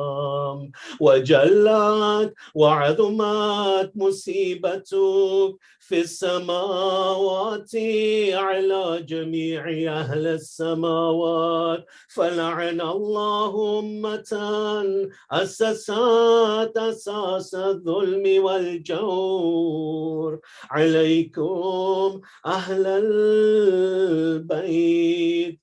وجلت وعظمت مصيبتك في السماوات على جميع أهل السماوات، فلعن الله أمة أسست أساس الظلم والجور عليكم أهل البيت،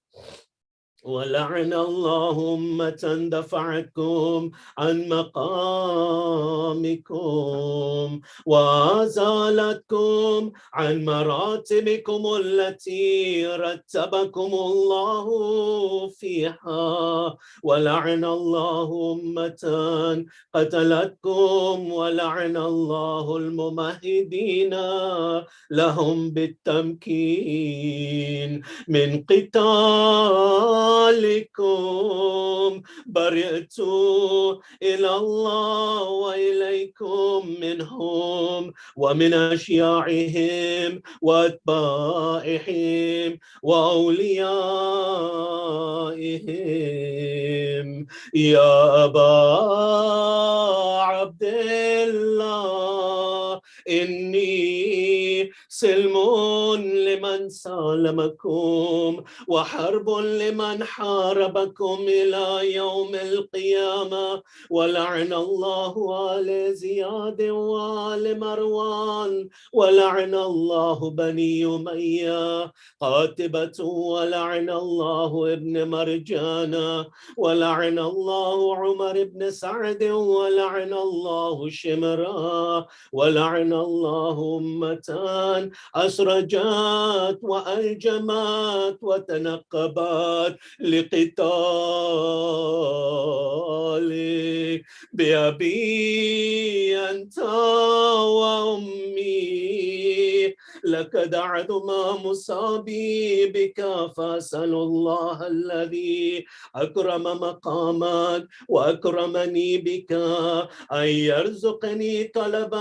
ولعن الله أمة دفعتكم عن مقامكم وأزالتكم عن مراتبكم التي رتبكم الله فيها، ولعن الله أمة قتلتكم، ولعن الله الممهدين لهم بالتمكين من قتالكم، برئت إلى الله وإليكم منهم ومن أشياعهم وأتباعهم وأوليائهم. يا أبا عبد الله إني سلم لمن سالمكم وحرب لمن حاربكم إلى يوم القيامة، ولعن الله آل زياد وآل مروان، ولعن الله بني أمية قاتبة، ولعن الله ابن مرجان، ولعن الله عمر بن سعد، ولعن الله شمرا، ولعن الله أمتان أسرجات وألجمات وتنقبات لقتالك بأبي أنت وأمي، لقد عظم مصابي بك، فأسأل الله الذي أكرم مقامك وأكرمني بك أن يرزقني طلب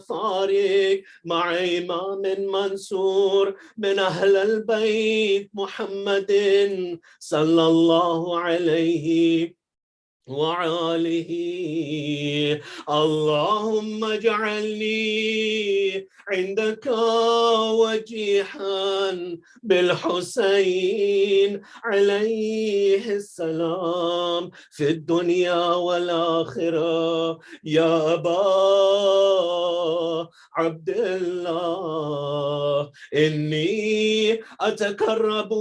ثارك مع إمام منصور من أهل البيت محمد صلى الله عليه وآله. اللهم اجعلني عندك وجيها بالحسين عليه السلام في الدنيا والآخرة. يا أبا عبد الله إني أتقرب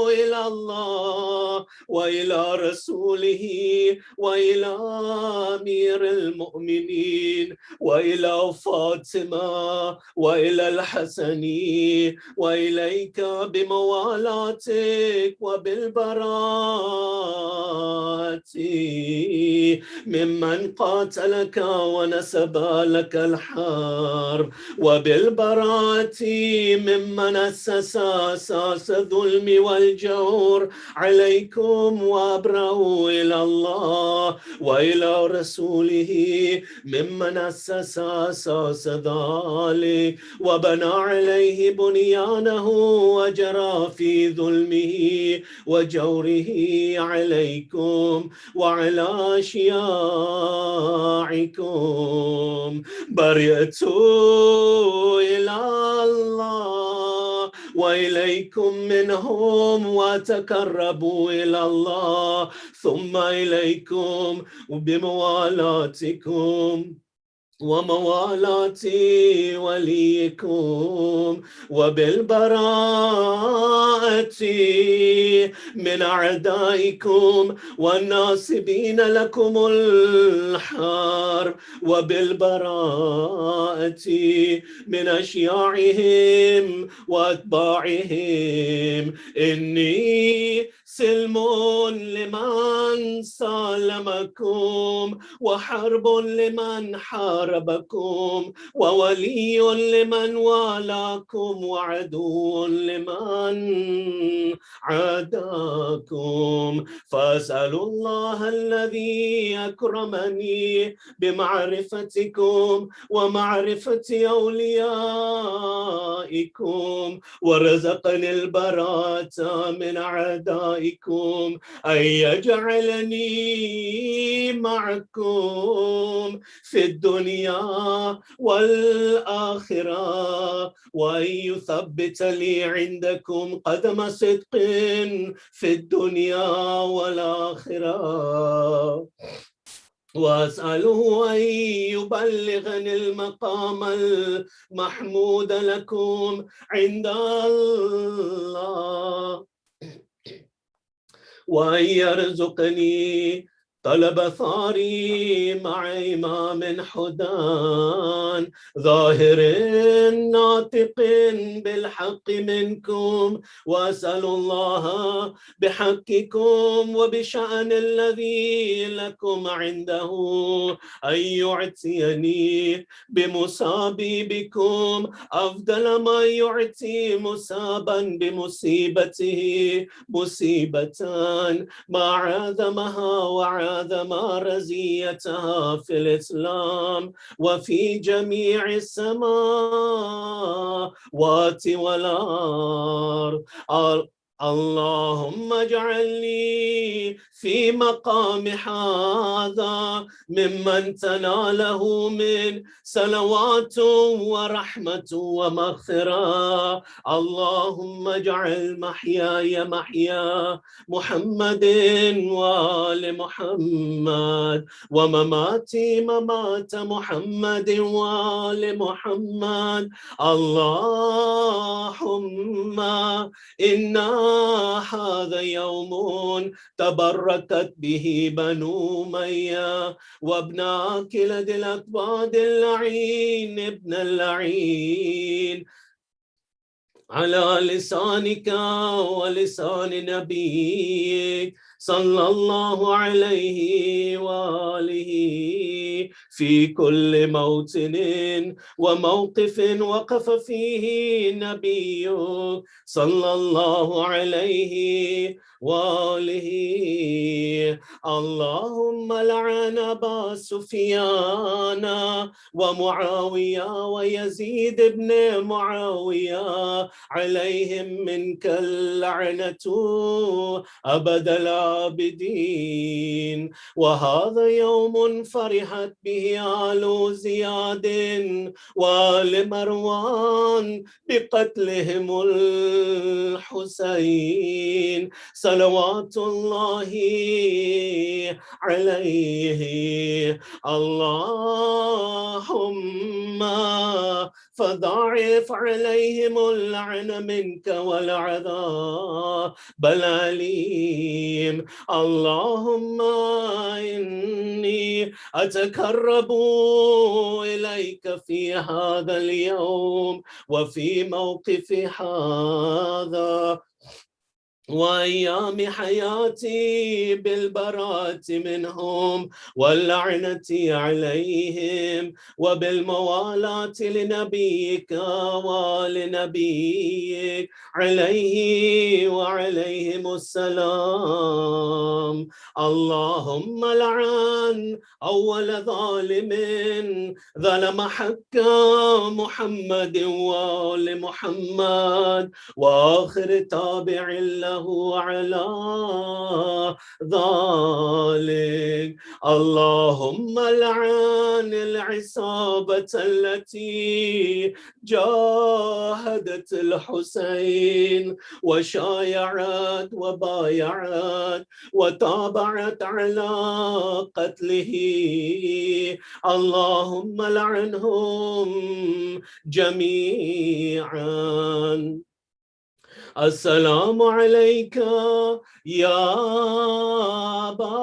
إلى الله وإلى رسوله وإلى أمير المؤمنين وإلى فاطمة وإلى الحسن وإليك بموالاتك وبالبراءة ممن قاتلك ونسب لك الحرب، وبالبراءة ممن أسس أساس الظلم والجور عليكم، وأبرأوا إلى الله وإلى رسوله ممن أسس أساس ذلك وبنى عليه بنيانه وجرى في ظلمه وجوره عليكم وعلى أشياعكم. برئت إلى الله وإليكم منهم وتقربوا إلى الله ثم إليكم بموالاتكم وموالاة وليكم وبالبراءة من أعدائكم والناصبين لكم الحرب، وبالبراءة من أشياعهم وأتباعهم. إني سلم لمن لمن سالمكم، وحرب لمن حاربكم، وولي لمن والاكم، وعدو لمن عاداكم. فاسألوا الله الذي أكرمني بمعرفتكم ومعرفة أوليائكم، ورزقني البراءة من أعدائكم، أن يجعلني معكم في الدنيا والآخرة، وأن يثبت لي عندكم قدم صدق في الدنيا والآخرة، وأسأله أن يبلغني المقام المحمود لكم عند الله، وأن يرزقني طلب ثاري مع إمام حدان ظاهر ناطق بالحق منكم، وأسأل الله بحقكم وبشأن الذي لكم عنده أن يعطيني بمصابي بكم أفضل ما يعطي مصابا بمصيبته مصيبة ما عظمها وعظم رزيتها في الإسلام وفي جميع السماوات والأرض. اللهم اجعلني في مقام هذا ممن تناله من صلوات ورحمة ومغفرة. اللهم اجعل محياي محيا محمد وآل محمد، ومماتي ممات محمد وآل محمد. اللهم إنا هذا يوم تبركت به بنو أمية وابن عاكلة الأكباد اللعين ابن اللعين، على لسانك ولسان نبيك صلى الله عليه وآله في كل موطن وموقف وقف فيه نبيك صلى الله عليه وآله. اللهم لعن أبا سفيان ومعاوية ويزيد بن معاوية، عليهم منك اللعنة أبد العابدين. وهذا يوم فرحت به آل زياد وآل مروان بقتلهم الحسين صلوات الله عليه. اللهم فضاعف عليهم اللعن منك والعذاب الأليم. اللهم إني أتقرب إليك في هذا اليوم وفي موقف هذا وأيام حياتي بالبراءة منهم واللعنة عليهم وبالموالاة لنبيك ولنبيك عليه وعليهم السلام. اللهم لعن أول ظالم ظلم حق محمد وآل محمد، وآخر تابع له على ذلك. اللهم لعن العصابة التي جاهدت الحسين وشايعت وبايعت وتابعت على قتله. اللهم لعنهم جميعا. السلام عليك يا أبا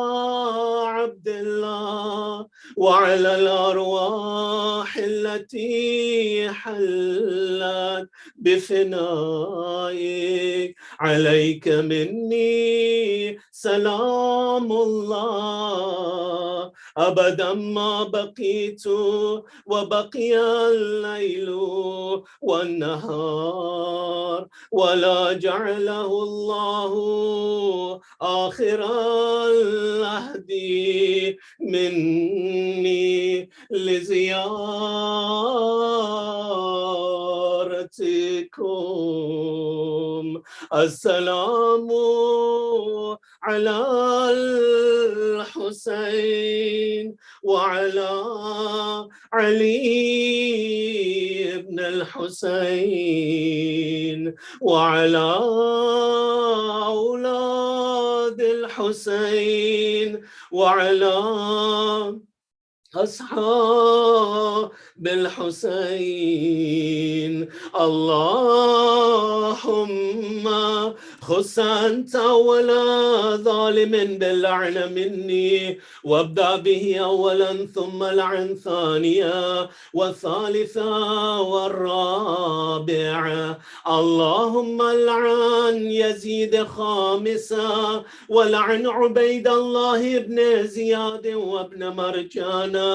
عبد الله وعلى الأرواح التي حلت بفنائك. عليك مني سلام الله أبدا ما بقيت وبقي الليل والنهار، ولا جعله الله آخر العهد مني لزيارتكم. السلام على الحسين وعلى علي بن الحسين وعلى أولاد الحسين وعلى أصحاب الحسين. اللهم خص أنت أولا ظالم باللعنة مني، وابدأ به أولا ثم لعن ثانيا والثالثة والرابعة. اللهم لعن يزيد خامسا، ولعن عبيد الله بن زياد وابن مرجان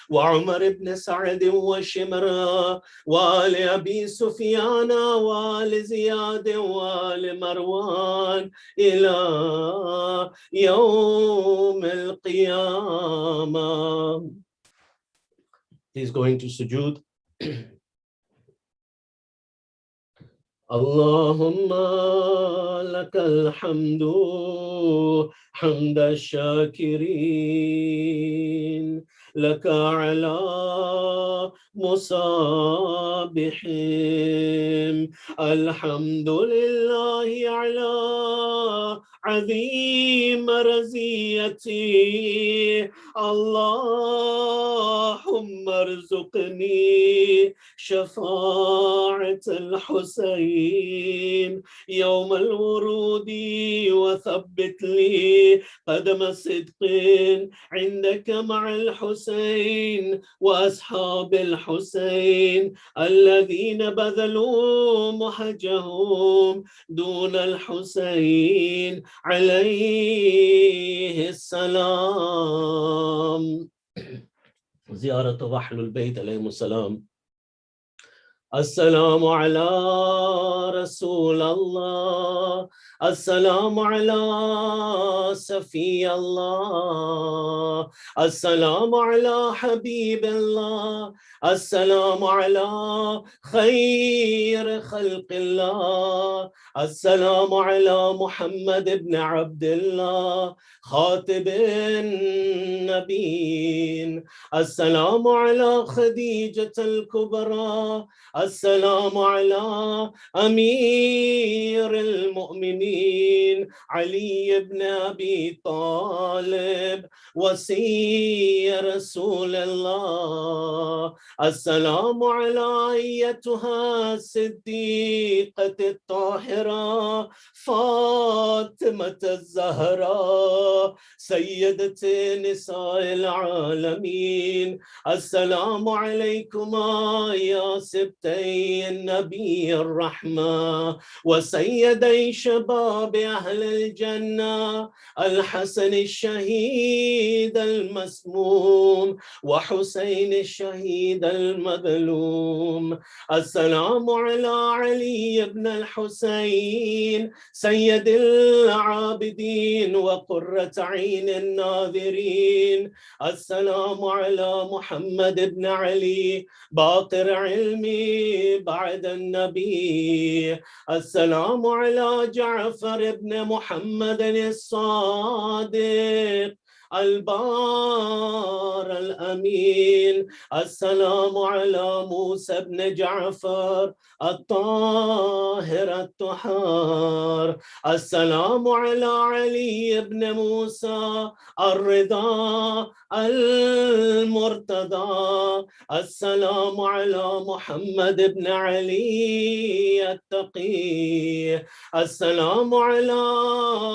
وعمر بن سعد وشمرا وآل أبي سفيان وآل زياد وآل مروان إلى يوم القيامة. He's going to sujood. اللهم لك الحمد حمد الشاكرين، لك على مصابحهم. الحمد لله على عظيم رزيتي. اللهم ارزقني شفاعة الحسين يوم الورود، وثبت لي قدم صدق عندك مع الحسين وأصحاب الحسين الذين بذلوا محجهم دون الحسين عليه السلام. زيارة أهل البيت عليهم السلام. السلام على رسول الله، السلام على صفي الله، السلام على حبيب الله، السلام على خير خلق الله، السلام على محمد بن عبد الله خاتم النبيين، السلام على خديجة الكبرى، السلام على أمير المؤمنين علي بن أبي طالب وصي رسول الله، السلام على أيتها الصديقة الطاهرة فاطمة الزهراء سيدة نساء العالمين. السلام عليكما يا سبتي النبي الرحمة وسيدي شباب أهل الجنة، الحسن الشهيد المسموم وحسين الشهيد المظلوم. السلام على علي بن الحسين سيد العابدين وقرة عين الناظرين. السلام على محمد بن علي باقر علمي بعد النبي. السلام على جعفر بن محمد الصادق البار الأمين. السلام على موسى بن جعفر الطاهر الطهار. السلام على علي بن موسى الرضا المرتضى. السلام على محمد بن علي التقي. السلام على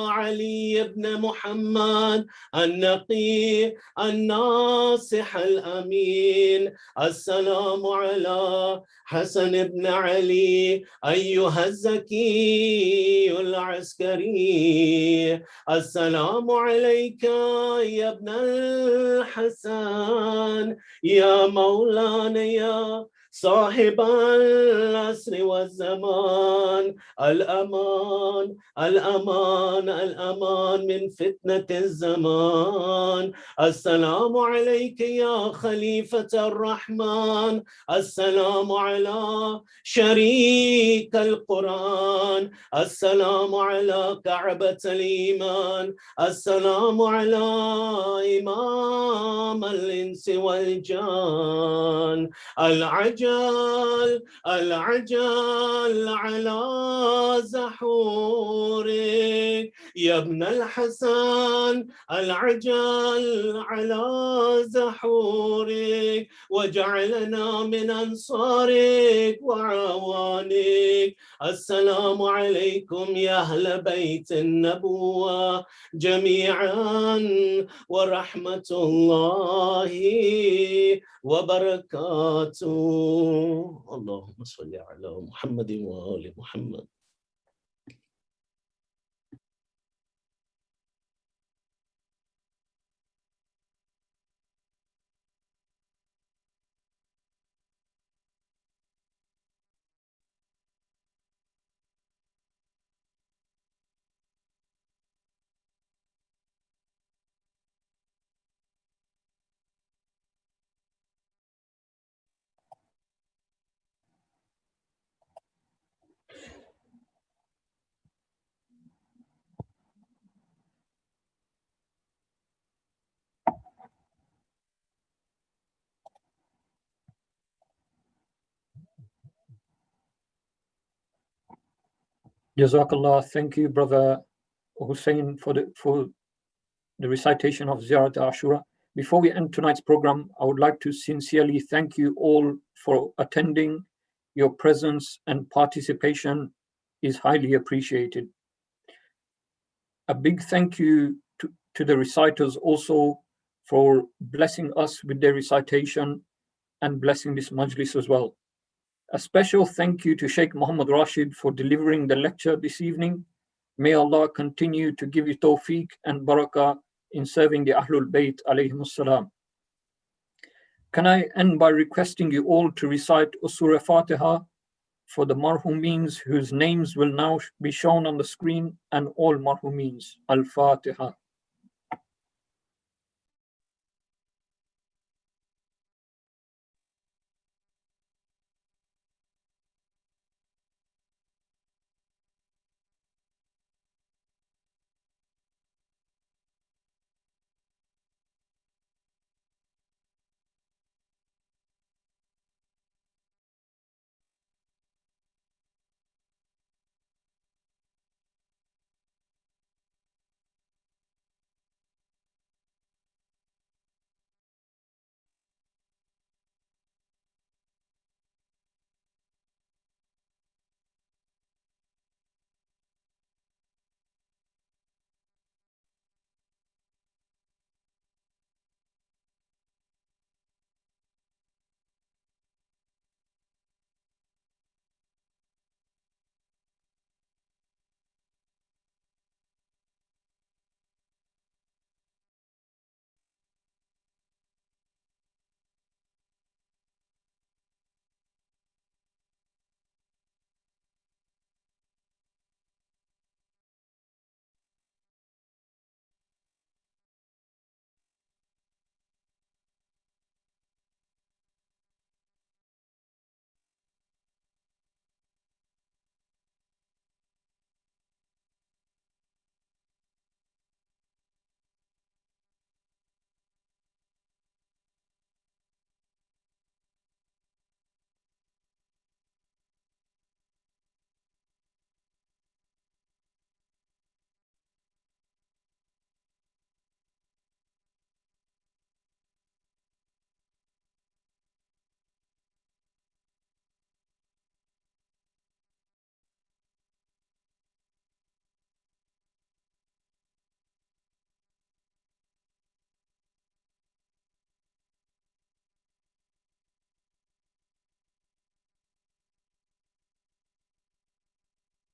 علي بن محمد النبي النقي الناصح الأمين. السلام على حسن بن علي أيها الزكي العسكري. السلام عليك يا ابن الحسن يا مولانا يا صاحب العصر والزمان. الأمان الأمان الأمان من فتنة الزمان. السلام عليك يا خليفة الرحمن. السلام على شريك القرآن. السلام على كعبة الإيمان. السلام على إمام الإنس والجان. العجل العجل على زحورك يا ابن الحسن. العجل على زحورك وجعلنا من أنصارك وعوانك. السلام عليكم يا أهل بيت النبوة جميعا ورحمة الله وبركاته. اللهم صل على محمد وآل محمد. Jazakallah. Thank you, Brother Hussein, for the recitation of Ziyarat Ashura. Before we end tonight's program, I would like to sincerely thank you all for attending. Your presence and participation is highly appreciated. A big thank you to the reciters also for blessing us with their recitation and blessing this majlis as well. A special thank you to Sheikh Muhammad Rashid for delivering the lecture this evening. May Allah continue to give you tawfiq and barakah in serving the Ahlul Bayt alayhimus salam. Can I end by requesting you all to recite Surah Fatiha for the marhumeens whose names will now be shown on the screen, and all marhumeens. Al-Fatiha.